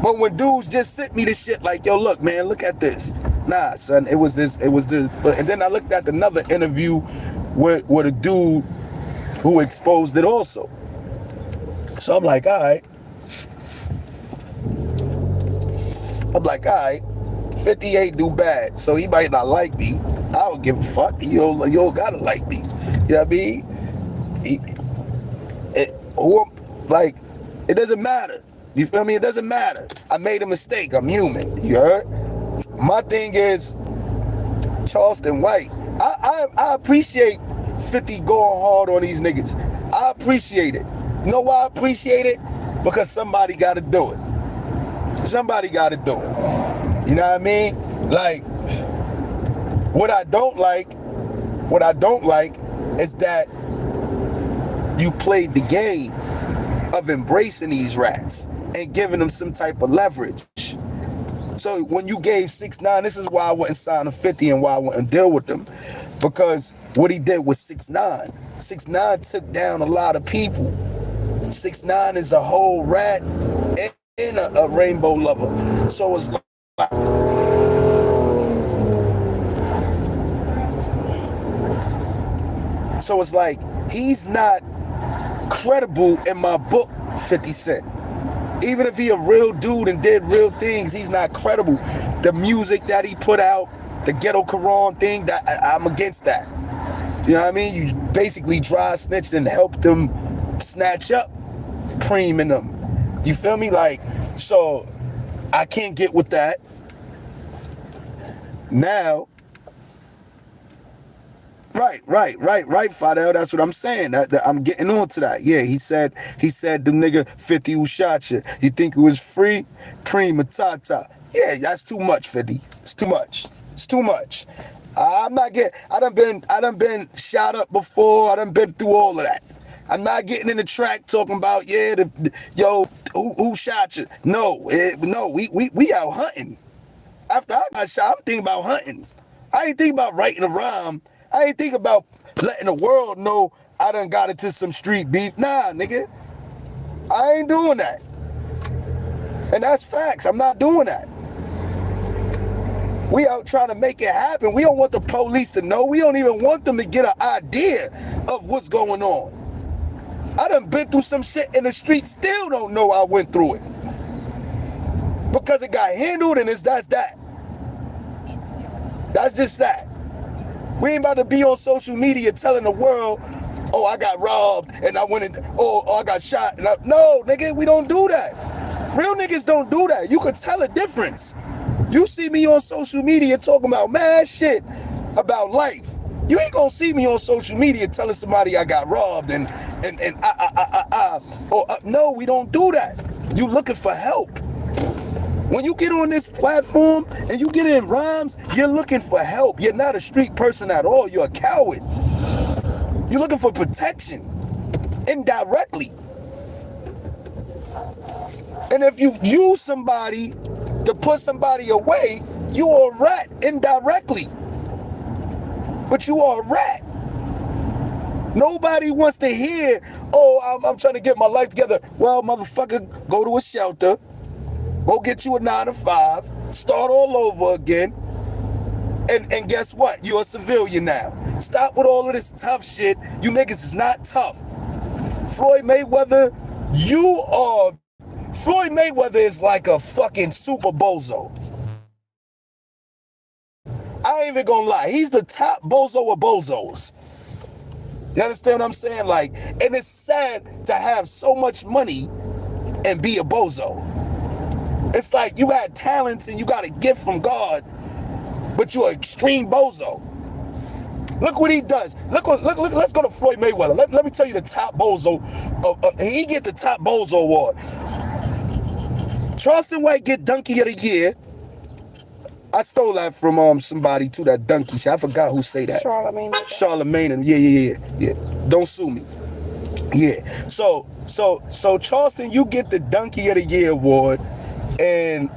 But when dudes just sent me this shit like, yo, look, man, look at this. Nah, son, it was this. And then I looked at another interview with a dude who exposed it also. So I'm like, all right. 58 do bad, so he might not like me. I don't give a fuck. You don't gotta like me. You know what I mean? It doesn't matter. You feel me? It doesn't matter. I made a mistake. I'm human. You heard? My thing is, Charleston White I appreciate 50 going hard on these niggas. I appreciate it. You know why I appreciate it? Because somebody got to do it. Somebody got to do it. You know what I mean? Like, what I don't like is that you played the game of embracing these rats and giving them some type of leverage. So when you gave 6ix9ine, this is why I wouldn't sign a 50 and why I wouldn't deal with them. Because what he did with 6ix9ine, 6ix9ine took down a lot of people. 6ix9ine is a whole rat and a rainbow lover. So it's like, he's not credible in my book, 50 Cent. Even if he a real dude and did real things, he's not credible. The music that he put out, the Ghetto Quran thing, that I'm against that. You know what I mean? You basically dry snitched and helped them snatch up Preem and them. You feel me? Like, so I can't get with that. Now, right, Fidel. That's what I'm saying. I'm getting on to that. Yeah, he said, the nigga 50 who shot you. You think it was free? Prima Tata. Yeah, that's too much, 50. It's too much. It's too much. I'm not getting. I done been shot up before. I done been through all of that. I'm not getting in the track talking about who shot you. No, we out hunting. After I got shot, I'm thinking about hunting. I ain't thinking about writing a rhyme. I ain't think about letting the world know I done got into some street beef. Nah, nigga. I ain't doing that. And that's facts. I'm not doing that. We out trying to make it happen. We don't want the police to know. We don't even want them to get an idea of what's going on. I done been through some shit in the street, still don't know I went through it. Because it got handled and that's that. That's just that. We ain't about to be on social media telling the world, oh, I got robbed and I went in, I got shot. No, nigga, we don't do that. Real niggas don't do that. You could tell a difference. You see me on social media talking about mad shit about life. You ain't gonna see me on social media telling somebody I got robbed no, we don't do that. You looking for help. When you get on this platform and you get in rhymes, you're looking for help. You're not a street person at all. You're a coward. You're looking for protection indirectly. And if you use somebody to put somebody away, you are a rat indirectly. But you are a rat. Nobody wants to hear, I'm trying to get my life together. Well, motherfucker, go to a shelter. Go get you a 9 to 5, start all over again, and guess what? You're a civilian now. Stop with all of this tough shit. You niggas is not tough. Floyd Mayweather is like a fucking super bozo. I ain't even gonna lie. He's the top bozo of bozos. You understand what I'm saying? Like, and it's sad to have so much money and be a bozo. It's like you had talents and you got a gift from God, but you're an extreme bozo. Look what he does. Look. Let's go to Floyd Mayweather. Let me tell you the top bozo. He get the top bozo award. Charleston White get Donkey of the Year. I stole that from somebody too. That donkey shit. I forgot who say that. Charlemagne. Yeah. Don't sue me. Yeah. So Charleston, you get the Donkey of the Year award. And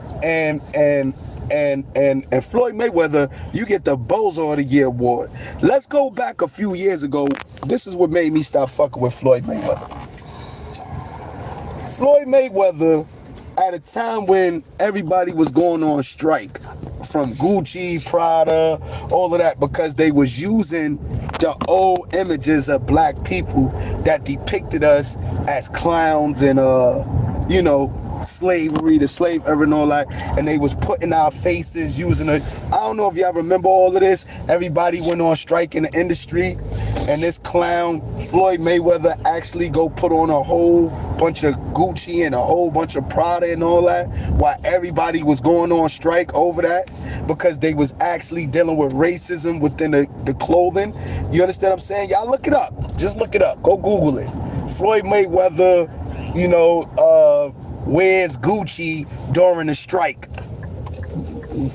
Floyd Mayweather, you get the Bozo of the Year award. Let's go back a few years ago. This is what made me stop fucking with Floyd Mayweather. Floyd Mayweather, at a time when everybody was going on strike, from Gucci, Prada, all of that, because they was using the old images of black people that depicted us as clowns and slavery, the slave era and all that, and they was putting our faces using it. I don't know if y'all remember all of this. Everybody went on strike in the industry, and this clown Floyd Mayweather actually go put on a whole bunch of Gucci and a whole bunch of Prada and all that, while everybody was going on strike over that. because they was actually dealing with racism within the clothing. You understand what I'm saying? Y'all look it up. Just look it up. Go Google it. Floyd Mayweather, wears Gucci during the strike.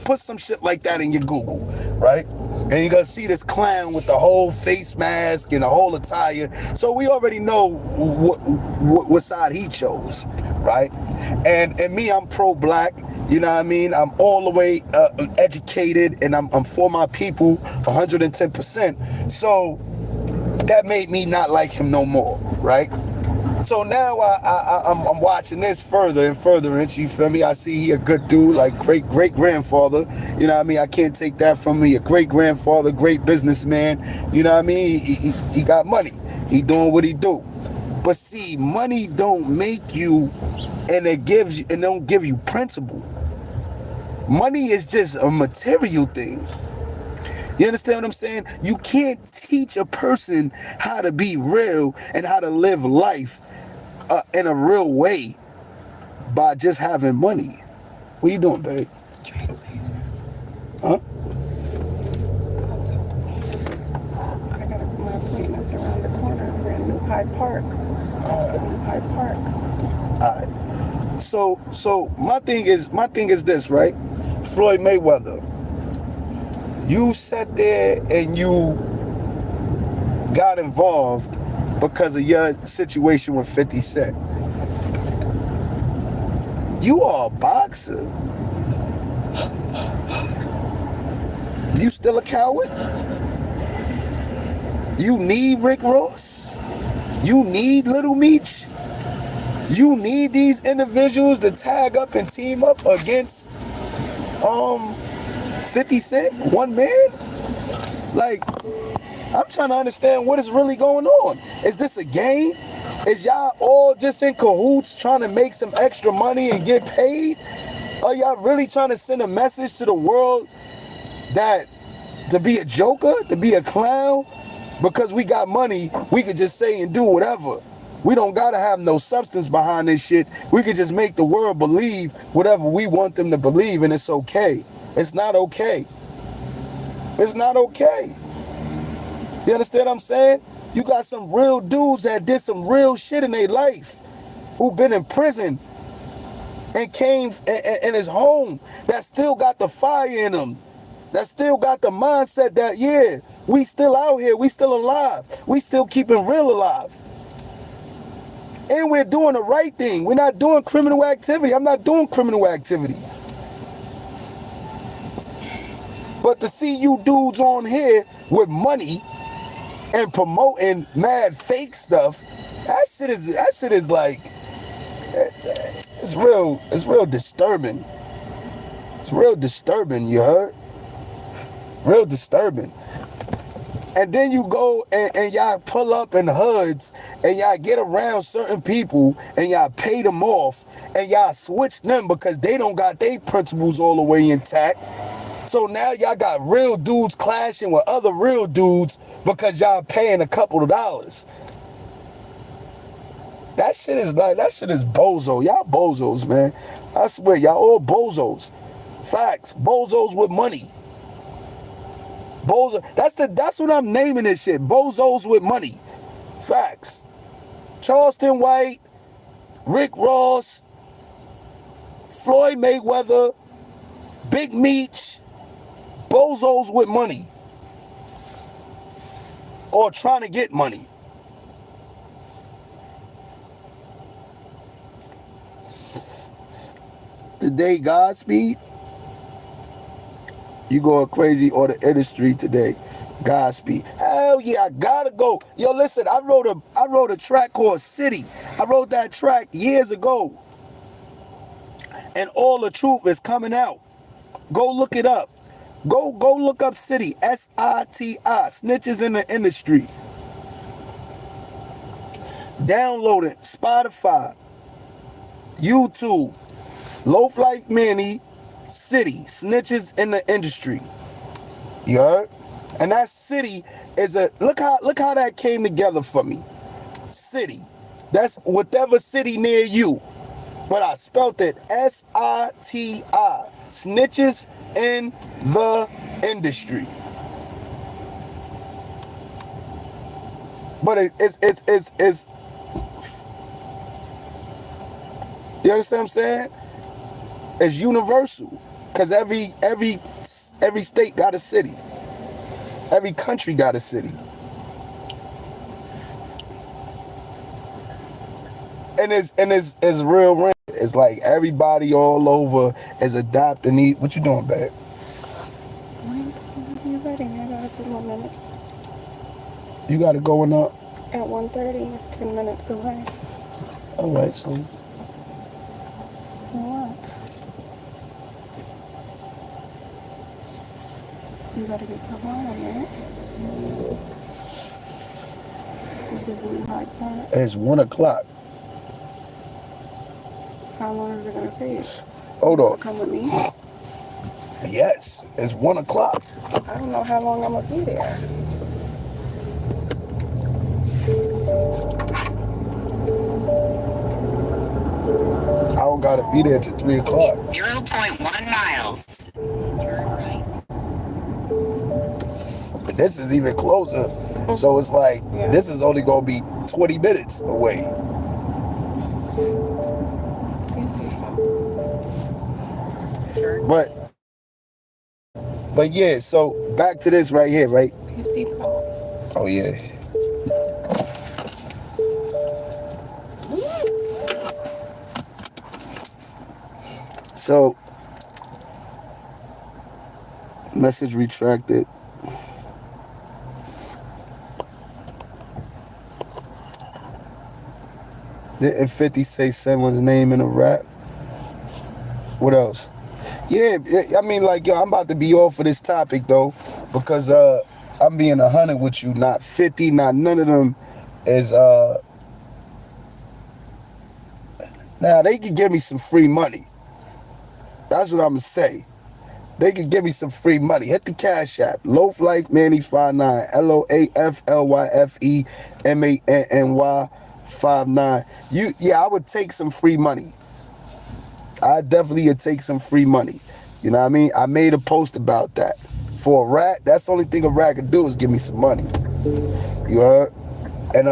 Put some shit like that in your Google, right? And you're gonna see this clown with the whole face mask and the whole attire. So we already know what side he chose, right? And me, I'm pro-black. You know what I mean? I'm all the way educated, and I'm for my people 110%. So that made me not like him no more, right? So now I'm watching this further and further, and you feel me? I see he a good dude, like great grandfather. You know what I mean? I can't take that from me. A great grandfather, great businessman. You know what I mean? He got money. He doing what he do. But see, money don't make you, and it don't give you principle. Money is just a material thing. You understand what I'm saying? You can't teach a person how to be real and how to live life in a real way by just having money. What you doing, babe? Huh? I got my appointments around the corner. We're in New Hyde Park. That's the New Hyde Park. Alright. So my thing is this, right? Floyd Mayweather. You sat there and you got involved because of your situation with 50 Cent. You are a boxer. You still a coward? You need Rick Ross? You need Little Meech? You need these individuals to tag up and team up against 50 Cent, one man? Like, I'm trying to understand what is really going on. Is this a game? Is y'all all just in cahoots trying to make some extra money and get paid? Are y'all really trying to send a message to the world that to be a joker, to be a clown, because we got money, we could just say and do whatever? We don't gotta have no substance behind this shit. We could just make the world believe whatever we want them to believe, and it's okay. It's not okay. It's not okay. You understand what I'm saying? You got some real dudes that did some real shit in their life, who been in prison and came in his home, that still got the fire in them, that still got the mindset that, yeah, we still out here, we still alive, we still keeping real alive. And we're doing the right thing. We're not doing criminal activity. I'm not doing criminal activity. But to see you dudes on here with money and promoting mad fake stuff, that shit is like, it's real disturbing. It's real disturbing, you heard? Real disturbing. And then you go and y'all pull up in hoods and y'all get around certain people and y'all pay them off and y'all switch them because they don't got their principles all the way intact. So now y'all got real dudes clashing with other real dudes because y'all paying a couple of dollars. That shit is bozo. Y'all bozos, man. I swear, y'all all bozos. Facts. Bozos with money. Bozo. That's what I'm naming this shit. Bozos with money. Facts. Charleston White, Rick Ross, Floyd Mayweather, Big Meech, bozos with money. Or trying to get money. Today, Godspeed. You going crazy or the industry today. Godspeed. Hell yeah, I gotta go. Yo, listen, I wrote a track called City. I wrote that track years ago. And All the Truth is coming out. Go look it up. Go look up City. S-I-T-I. Snitches in the Industry. Download it. Spotify. YouTube. Loaf Lyfe Manny. City. Snitches in the Industry. You heard? And that City is look how that came together for me. City. That's whatever city near you. But I spelt it S-I-T-I. Snitches in the industry. But it's you understand what I'm saying? It's universal. Cause every state got a city. Every country got a city. And it's real random. It's like everybody all over is adopting these. What you doing, babe? You ready? I got a few more minutes. You got it going up? At 1:30, it's 10 minutes away. All right, so what? You gotta get to home, right? This is New Hyde Park. it's 1 o'clock. How long is it gonna take? Hold on. Come with me? Yes, it's 1 o'clock. I don't know how long I'm gonna be there. I don't gotta be there till 3 o'clock. 0.1 miles. Turn right. This is even closer. So it's like, this is only gonna be 20 minutes away. But yeah, so back to this right here, right? Your seatbelt. Oh yeah. So, message retracted. Didn't 50 say someone's name in a rap? What else? Yeah, I mean, like, yo, I'm about to be off of this topic, though, because I'm being 100 with you. Not 50, not none of them is, now, they could give me some free money. That's what I'm going to say. They could give me some free money. Hit the Cash App. Loaf Lyfe Manny 59. LOAFLYFEMANNY 59. Yeah, I would take some free money. I definitely would take some free money. You know what I mean? I made a post about that. For a rat, that's the only thing a rat could do is give me some money. You heard? And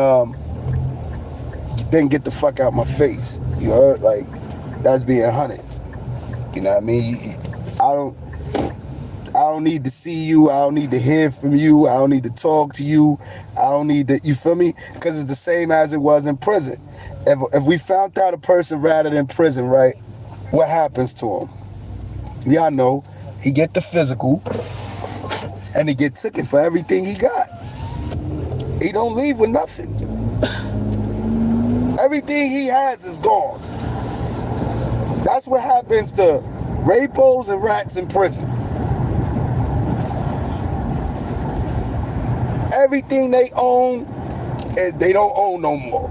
then get the fuck out my face. You heard? Like, that's being 100. You know what I mean? I don't need to see you. I don't need to hear from you. I don't need to talk to you. I don't need to, you feel me? Because it's the same as it was in prison. If we found out a person ratted in prison, right? What happens to him? Y'all know, he get the physical and he get taken for everything he got. He don't leave with nothing. Everything he has is gone. That's what happens to rapos and rats in prison. Everything they own, they don't own no more.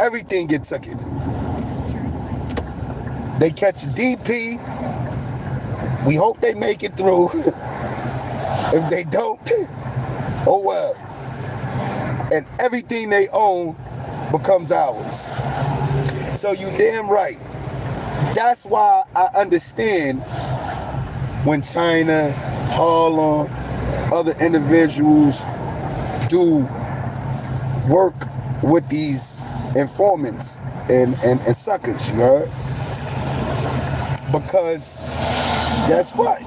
Everything gets taken. They catch a DP. We hope they make it through. If they don't, oh well. And everything they own becomes ours. So you damn right. That's why I understand when China, Harlem, other individuals do work with these informants and suckers, you heard? Because guess what?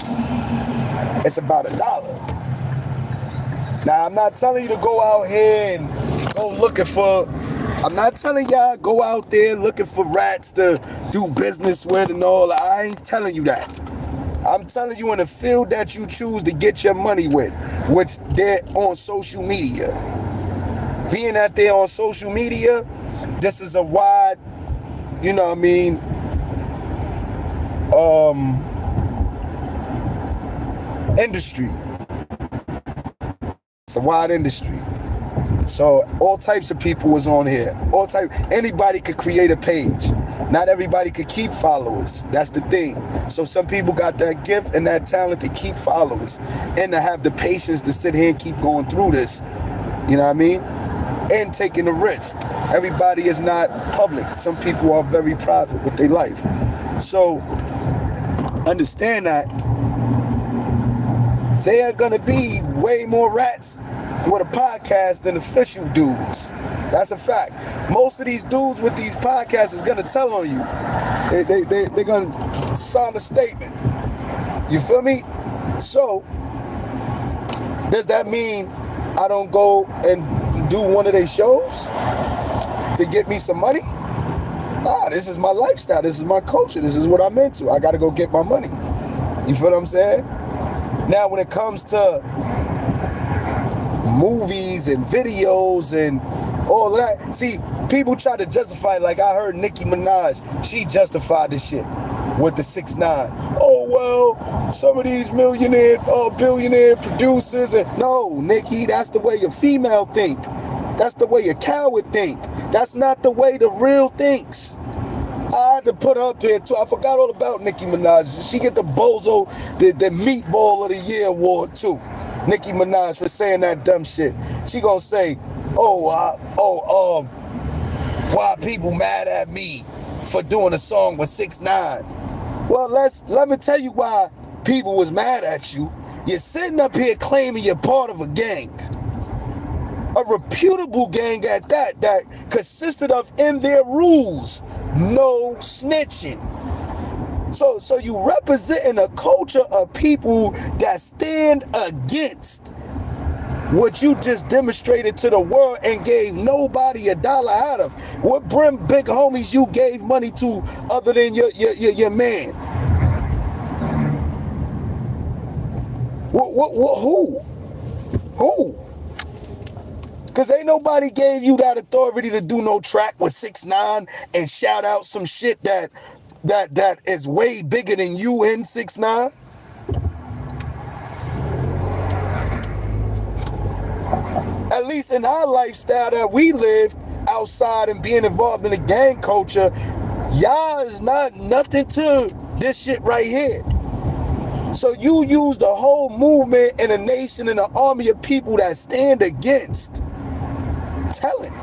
It's about $1. Now, I'm not telling you to go out here and go looking for, I'm not telling y'all go out there looking for rats to do business with and all. I ain't telling you that. I'm telling you in the field that you choose to get your money with, which they're on social media. Being that they're on social media, this is a wide, you know what I mean, industry. It's a wide industry. So all types of people was on here. Anybody could create a page. Not everybody could keep followers. That's the thing. So some people got that gift and that talent to keep followers and to have the patience to sit here and keep going through this. You know what I mean? And taking the risk. Everybody is not public. Some people are very private with their life. So understand that there are gonna be way more rats with a podcast than official dudes. That's a fact. Most of these dudes with these podcasts is gonna tell on you. They're gonna sign a statement. You feel me? So, does that mean I don't go and do one of their shows to get me some money? Nah, this is my lifestyle. This is my culture. This is what I'm into. I gotta go get my money. You feel what I'm saying? Now, when it comes to movies and videos and all of that, see, people try to justify it. Like I heard Nicki Minaj, she justified this shit with the 6ix9ine. Oh, well, some of these billionaire producers. No, Nicki, that's the way a female think. That's the way a cow would think. That's not the way the real thinks. I had to put her up here too. I forgot all about Nicki Minaj. She get the bozo, the meatball of the year award too. Nicki Minaj for saying that dumb shit. She gonna say, why people mad at me for doing a song with 6ix9ine? Well, let me tell you why people was mad at you. You're sitting up here claiming you're part of a gang. A reputable gang at that consisted of, in their rules, no snitching. So you representing a culture of people that stand against what you just demonstrated to the world and gave nobody a dollar out of. What big homies you gave money to other than your man? Who? Because ain't nobody gave you that authority to do no track with 6ix9ine and shout out some shit that is way bigger than you and 6ix9ine. At least in our lifestyle that we live outside and being involved in the gang culture, y'all is not nothing to this shit right here. So you use the whole movement and a nation and an army of people that stand against telling.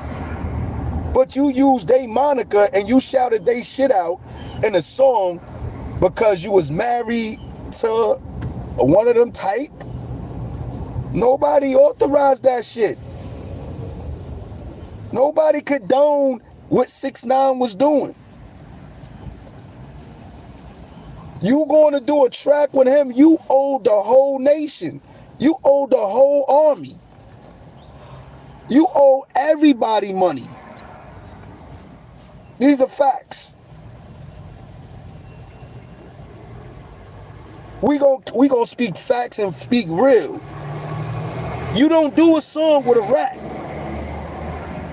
But you used they moniker and you shouted they shit out in a song because you was married to one of them type. Nobody authorized that shit. Nobody condoned what 6ix9ine was doing. You going to do a track with him, you owe the whole nation. You owe the whole army. You owe everybody money. These are facts. We gonna speak facts and speak real. You don't do a song with a rap.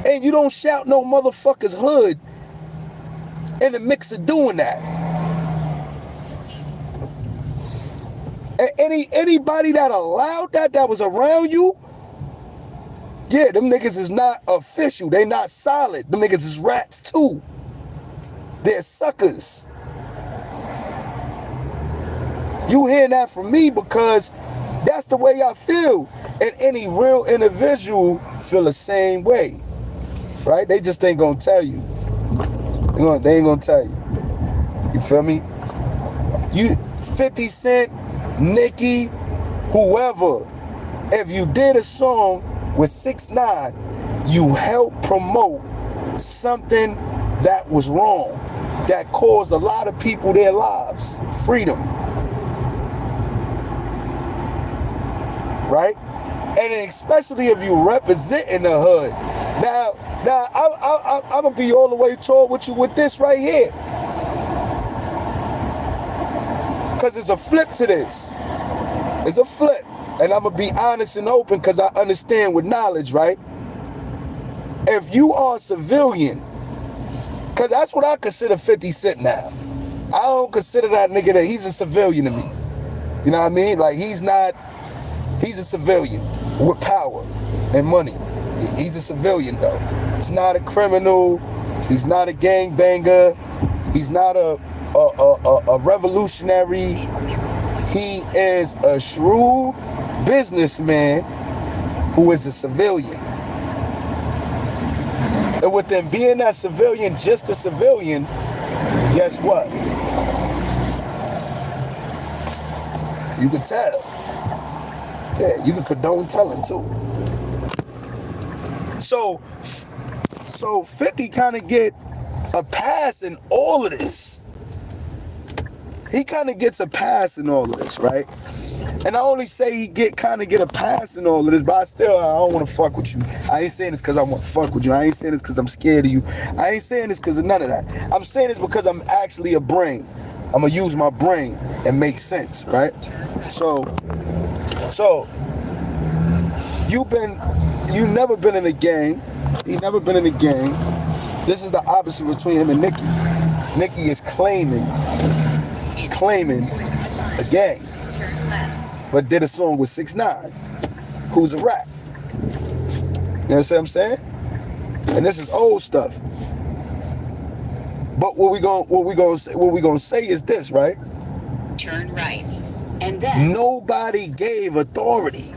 And you don't shout no motherfucker's hood in the mix of doing that. And anybody that allowed that was around you, yeah, them niggas is not official. They not solid. Them niggas is rats too. They're suckers. You hearing that from me because that's the way I feel. And any real individual feel the same way. Right? They just ain't gonna tell you. They ain't gonna tell you. You feel me? You 50 Cent, Nicki, whoever, if you did a song with 6ix9ine, you helped promote something that was wrong, that caused a lot of people their lives, freedom. Right? And especially if you representing the hood. Now I'm gonna be all the way tall with you with this right here. Cause it's a flip to this. It's a flip. And I'm gonna be honest and open because I understand with knowledge, right? If you are a civilian, cause that's what I consider 50 Cent now. I don't consider that nigga that he's a civilian to me. You know what I mean? Like he's a civilian with power and money. He's a civilian though. He's not a criminal. He's not a gangbanger. He's not a revolutionary. He is a shrewd businessman who is a civilian. And with them being that civilian, just a civilian, guess what? You could tell. Yeah, you can condone telling too. So 50 kind of get a pass in all of this. He kind of gets a pass in all of this, right? And I only say he kind of get a pass in all of this, but I don't want to fuck with you. I ain't saying this because I want to fuck with you. I ain't saying this because I'm scared of you. I ain't saying this because of none of that. I'm saying this because I'm actually a brain. I'm going to use my brain and make sense, right? So you never been in a gang. He never been in a gang. This is the opposite between him and Nicki. Nicki is claiming a gang, but did a song with 6ix9ine, who's a rap. You know what I'm saying? And this is old stuff. But what we gonna say is this, right? Turn right, and then nobody gave authority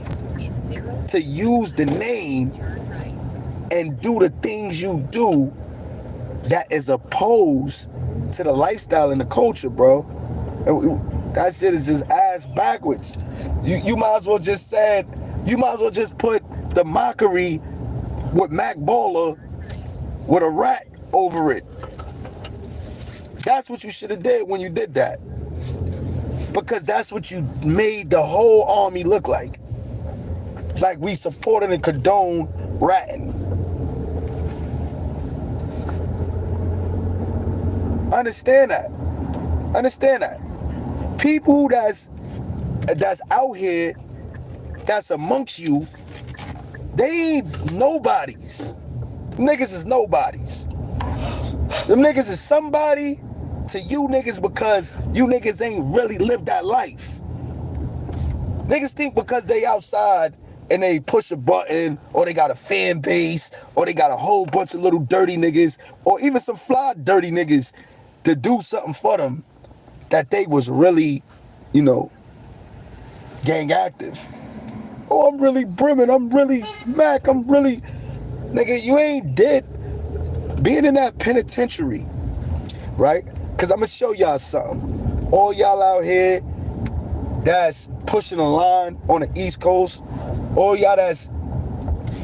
to use the name and do the things you do that is opposed to the lifestyle and the culture, bro. That shit is just ass backwards. You might as well just put the mockery with Mac Baller with a rat over it. That's what you should have did when you did that. Because that's what you made the whole army look like. Like we supported and condoned ratting. Understand that. People that's out here, that's amongst you, they ain't nobodies. Niggas is nobodies. Them niggas is somebody to you niggas because you niggas ain't really lived that life. Niggas think because they outside and they push a button, or they got a fan base, or they got a whole bunch of little dirty niggas, or even some fly dirty niggas to do something for them, that they was really, gang active. Oh, I'm really brimming, I'm really Mac, I'm really... Nigga, you ain't dead. Being in that penitentiary, right? Because I'm going to show y'all something. All y'all out here that's pushing a line on the East Coast, all y'all that's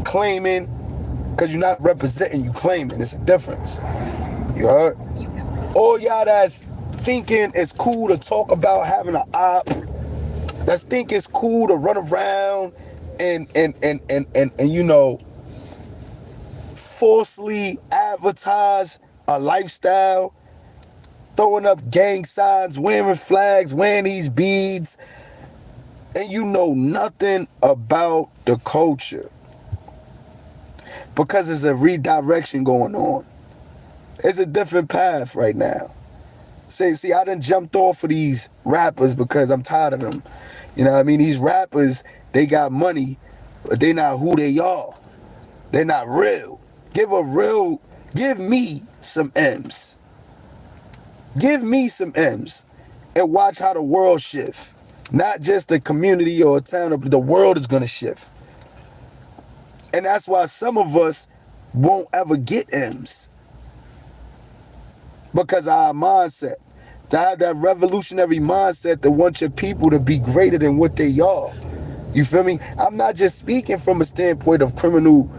claiming, because you're not representing, you claiming. It's a difference. You heard? All y'all that's thinking it's cool to talk about having an op, that's think it's cool to run around and falsely advertise a lifestyle, throwing up gang signs, wearing flags, wearing these beads, and you know nothing about the culture. Because there's a redirection going on. It's a different path right now. See, I done jumped off of these rappers because I'm tired of them. You know what I mean? These rappers, they got money, but they not who they are. They're not real. Give me some M's. Give me some M's and watch how the world shift. Not just the community or a town, but the world is going to shift. And that's why some of us won't ever get M's. Because of our mindset. To have that revolutionary mindset to want your people to be greater than what they are. You feel me? I'm not just speaking from a standpoint of criminal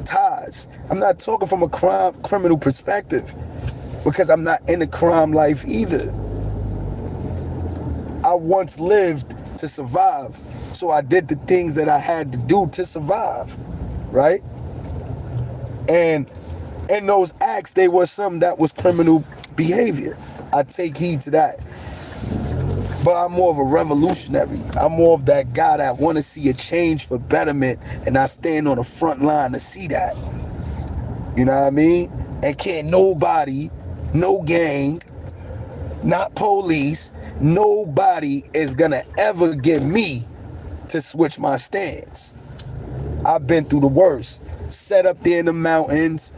ties. I'm not talking from a criminal perspective. Because I'm not in the crime life either. I once lived to survive. So I did the things that I had to do to survive. Right? And in those acts, they were some that was criminal behavior. I take heed to that. But I'm more of a revolutionary. I'm more of that guy that want to see a change for betterment, and I stand on the front line to see that. You know what I mean? And can't nobody, no gang, not police, nobody is gonna ever get me to switch my stance. I've been through the worst. Set up there in the mountains,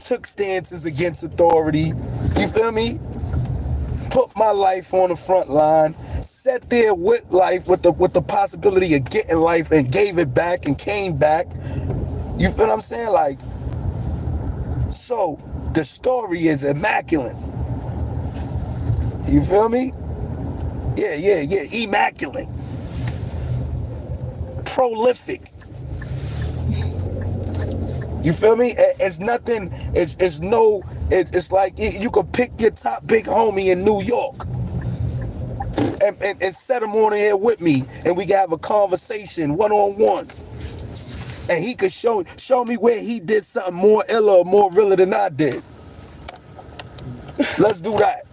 took stances against authority. You feel me? Put my life on the front line. Sat there with life, with the possibility of getting life, and gave it back and came back. You feel what I'm saying? Like, so the story is immaculate. You feel me? Yeah, immaculate. prolific. You feel me? It's nothing. It's like you could pick your top big homie in New York and set him on here with me, and we can have a conversation one-on-one. And he could show me where he did something more iller or more realer than I did. Let's do that.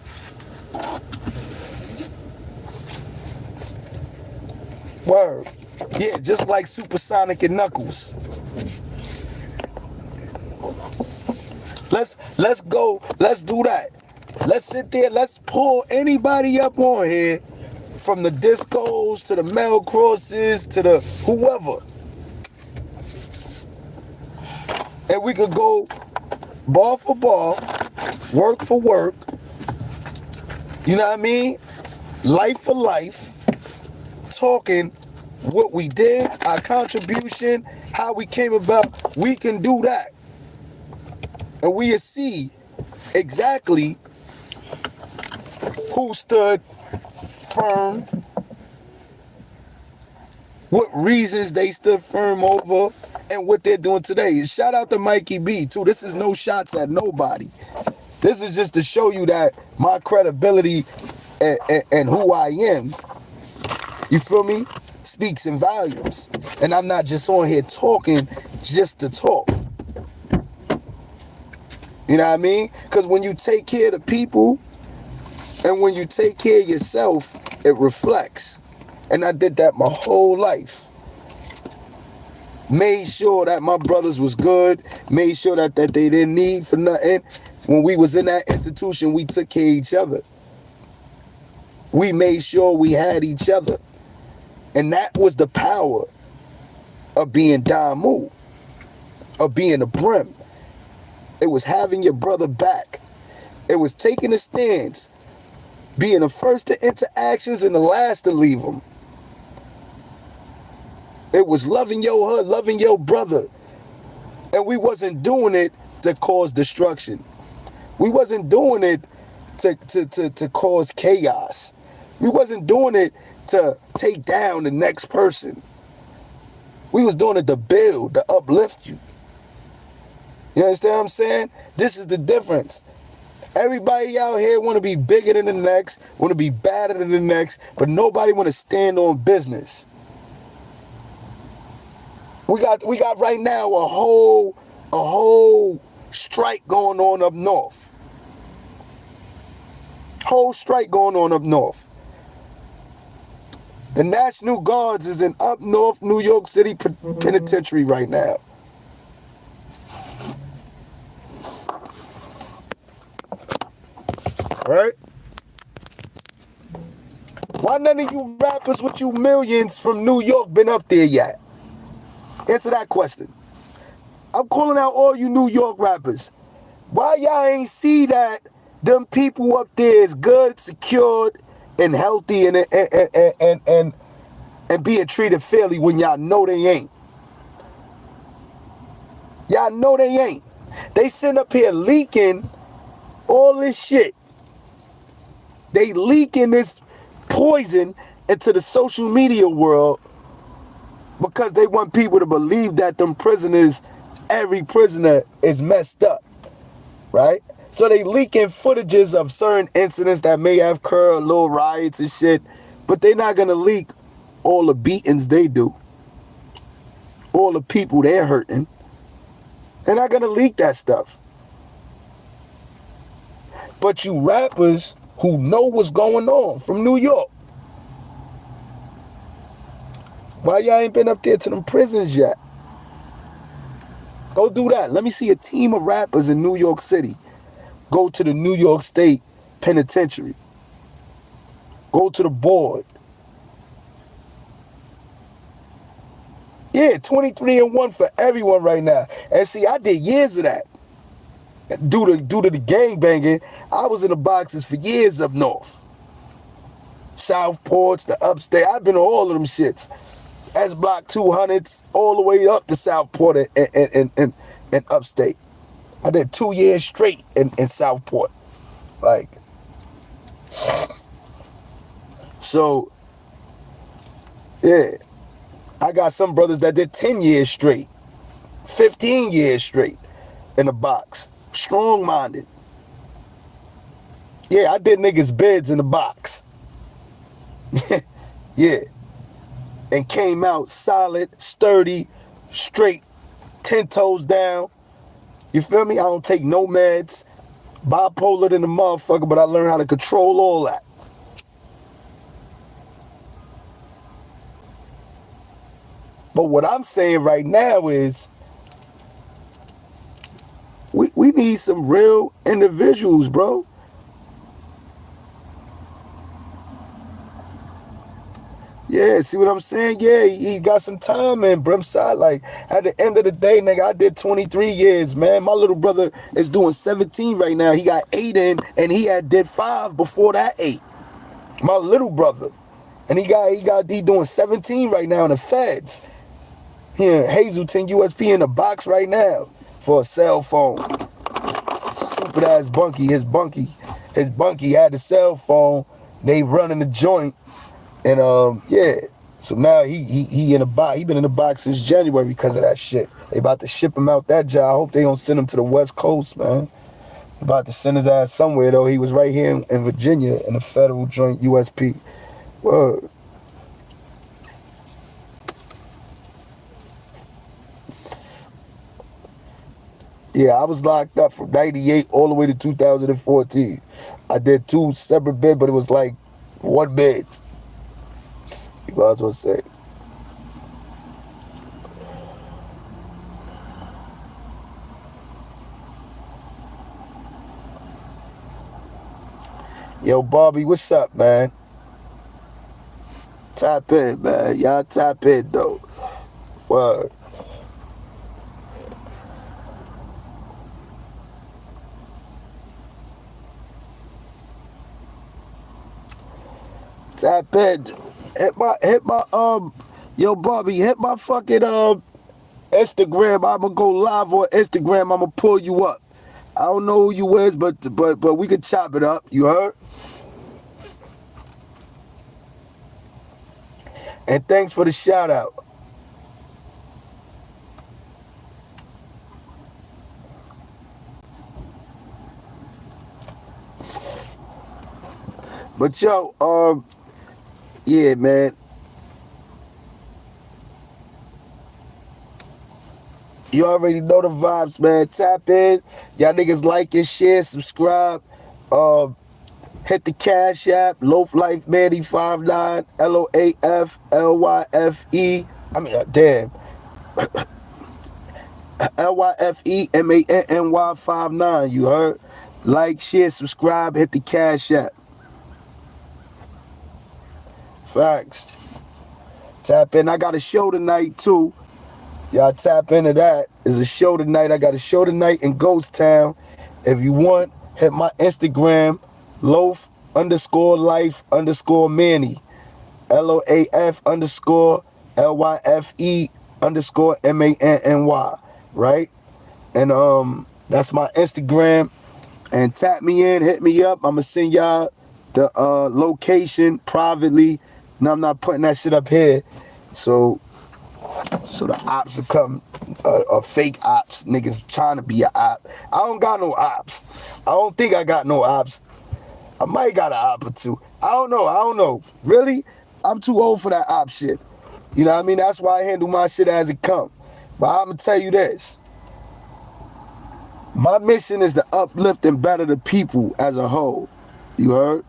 Word. Yeah, just like Supersonic and Knuckles. Let's go. Let's do that. Let's sit there. Let's pull anybody up on here, from the discos to the Mel Crosses to the whoever. And we could go ball for ball, work for work. You know what I mean? Life for life. Talking what we did, our contribution, how we came about. We can do that. And we'll see exactly who stood firm, what reasons they stood firm over, and what they're doing today. Shout out to Mikey B, too. This is no shots at nobody. This is just to show you that my credibility and who I am, you feel me, speaks in volumes. And I'm not just on here talking just to talk. You know what I mean? Because when you take care of the people and when you take care of yourself, it reflects. And I did that my whole life. Made sure that my brothers was good. Made sure that they didn't need for nothing. When we was in that institution, we took care of each other. We made sure we had each other. And that was the power of being Damu, of being a brim. It was having your brother back. It was taking a stance, being the first to enter actions and the last to leave them. It was loving your hood, loving your brother. And we wasn't doing it to cause destruction. We wasn't doing it to cause chaos. We wasn't doing it to take down the next person. We was doing it to build, to uplift you. You understand what I'm saying? This is the difference. Everybody out here want to be bigger than the next, want to be badder than the next, but nobody want to stand on business. We got right now a whole strike going on up north. Whole strike going on up north. The National Guards is in up north New York City Penitentiary right now. Right? Why none of you rappers with you millions from New York been up there yet? Answer that question. I'm calling out all you New York rappers. Why y'all ain't see that them people up there is good, secured, and healthy and being treated fairly when y'all know they ain't? Y'all know they ain't. They sitting up here leaking all this shit. They leaking this poison into the social media world because they want people to believe that them prisoners, every prisoner is messed up, right? So they leaking footages of certain incidents that may have occurred, little riots and shit, but they're not gonna leak all the beatings they do, all the people they're hurting. They're not gonna leak that stuff. But you rappers who know what's going on from New York, why y'all ain't been up there to them prisons yet? Go do that. Let me see a team of rappers in New York City go to the New York State Penitentiary. Go to the board. Yeah, 23-1 for everyone right now. And see, I did years of that. Due to the gangbanging, I was in the boxes for years up north. Southports, the upstate. I've been to all of them shits. S Block 200s, all the way up to Southport and upstate. I did 2 years straight in Southport. Like, so, yeah. I got some brothers that did 10 years straight, 15 years straight in the box. Strong-minded. Yeah, I did niggas' bids in the box. Yeah. And came out solid, sturdy, straight, 10 toes down. You feel me? I don't take no meds. Bipolar than the motherfucker, but I learned how to control all that. But what I'm saying right now is we need some real individuals, bro. Yeah, see what I'm saying? Yeah, he got some time in, Brimside. Like, at the end of the day, nigga, I did 23 years, man. My little brother is doing 17 right now. He got 8 in, and he did 5 before that 8. My little brother. And he doing 17 right now in the feds. Here in Hazleton, USP in the box right now for a cell phone. Stupid ass bunkie. His bunkie had a cell phone. They running the joint. And yeah. So now he in the box. He been in the box since January because of that shit. They about to ship him out that job. I hope they don't send him to the West Coast, man. They about to send his ass somewhere though. He was right here in Virginia in the federal joint USP. Word. Yeah, I was locked up from 98 all the way to 2014. I did 2 separate bids, but it was like 1 bid. You might as well say. Yo, Bobby, what's up, man? Tap in, man. Y'all tap in, though. Word. Tap in. Hit my yo, Bobby, hit my fucking Instagram. I'ma go live on Instagram. I'ma pull you up. I don't know who you is, but we can chop it up. You heard? And thanks for the shout out. But yo, yeah, man. You already know the vibes, man. Tap in. Y'all niggas like and share, subscribe. Hit the Cash App. Loaf Lyfe Manny 59. LOAFLYFE. I mean, damn. LYFEMANNY 59. You heard? Like, share, subscribe. Hit the Cash App. Facts. Tap in. I got a show tonight too. Y'all tap into that. There's a show tonight. I got a show tonight in Ghost Town. If you want, hit my Instagram, Loaf_Lyfe_Manny. LOAF_LYFE_MANNY. Right? And that's my Instagram. And tap me in, hit me up. I'ma send y'all the location privately. No, I'm not putting that shit up here. So the ops will come, fake ops, niggas trying to be a op. I don't got no ops. I don't think I got no ops. I might got an op or 2. I don't know. Really? I'm too old for that op shit. You know what I mean? That's why I handle my shit as it come. But I'm gonna tell you this. My mission is to uplift and better the people as a whole. You heard?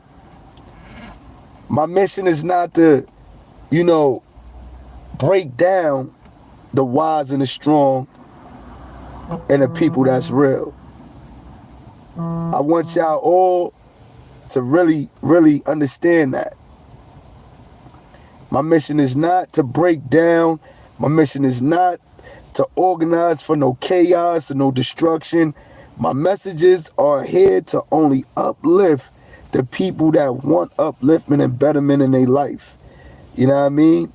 My mission is not to, break down the wise and the strong and the people that's real. I want y'all all to really, really understand that. My mission is not to break down. My mission is not to organize for no chaos or no destruction. My messages are here to only uplift the people that want upliftment and betterment in their life. You know what I mean?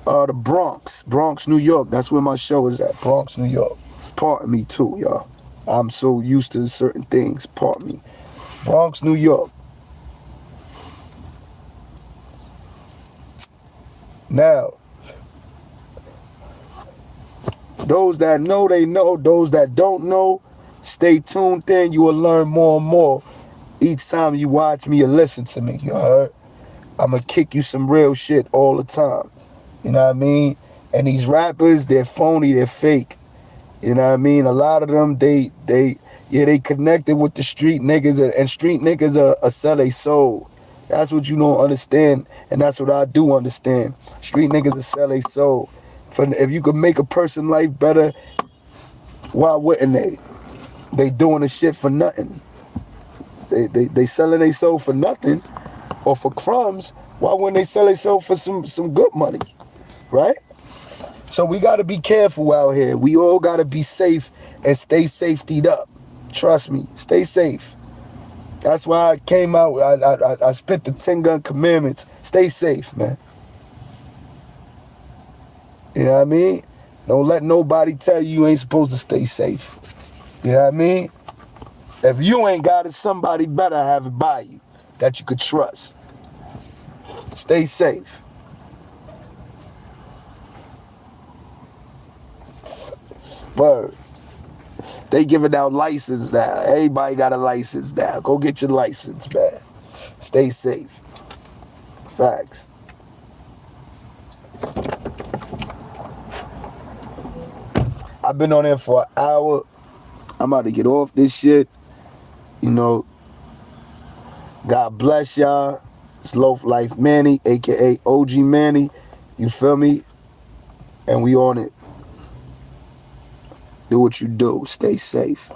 The Bronx, New York. That's where my show is at, Bronx, New York. Pardon me too, y'all. I'm so used to certain things. Pardon me. Bronx, New York. Now, Those that know, they know. Those that don't know, stay tuned in. You will learn more and more each time you watch me or listen to me. You heard? I'ma kick you some real shit all the time. You know what I mean? And these rappers, they're phony, they're fake. You know what I mean? A lot of them, they connected with the street niggas, and street niggas are sell they soul. That's what you don't understand, and that's what I do understand. Street niggas are sell they soul. If you could make a person life better, why wouldn't they? They doing the shit for nothing. They selling their soul for nothing or for crumbs. Why wouldn't they sell their soul for some good money, right? So we got to be careful out here. We all got to be safe and stay safetied up. Trust me, stay safe. That's why I came out, I spit the 10 gun commandments. Stay safe, man. You know what I mean? Don't let nobody tell you ain't supposed to stay safe. You know what I mean? If you ain't got it, somebody better have it by you that you could trust. Stay safe. Word. They giving out license now. Everybody got a license now. Go get your license, man. Stay safe. Facts. I've been on there for an hour. I'm about to get off this shit. You know, God bless y'all. It's Loaf Lyfe Manny, a.k.a. OG Manny. You feel me? And we on it. Do what you do. Stay safe.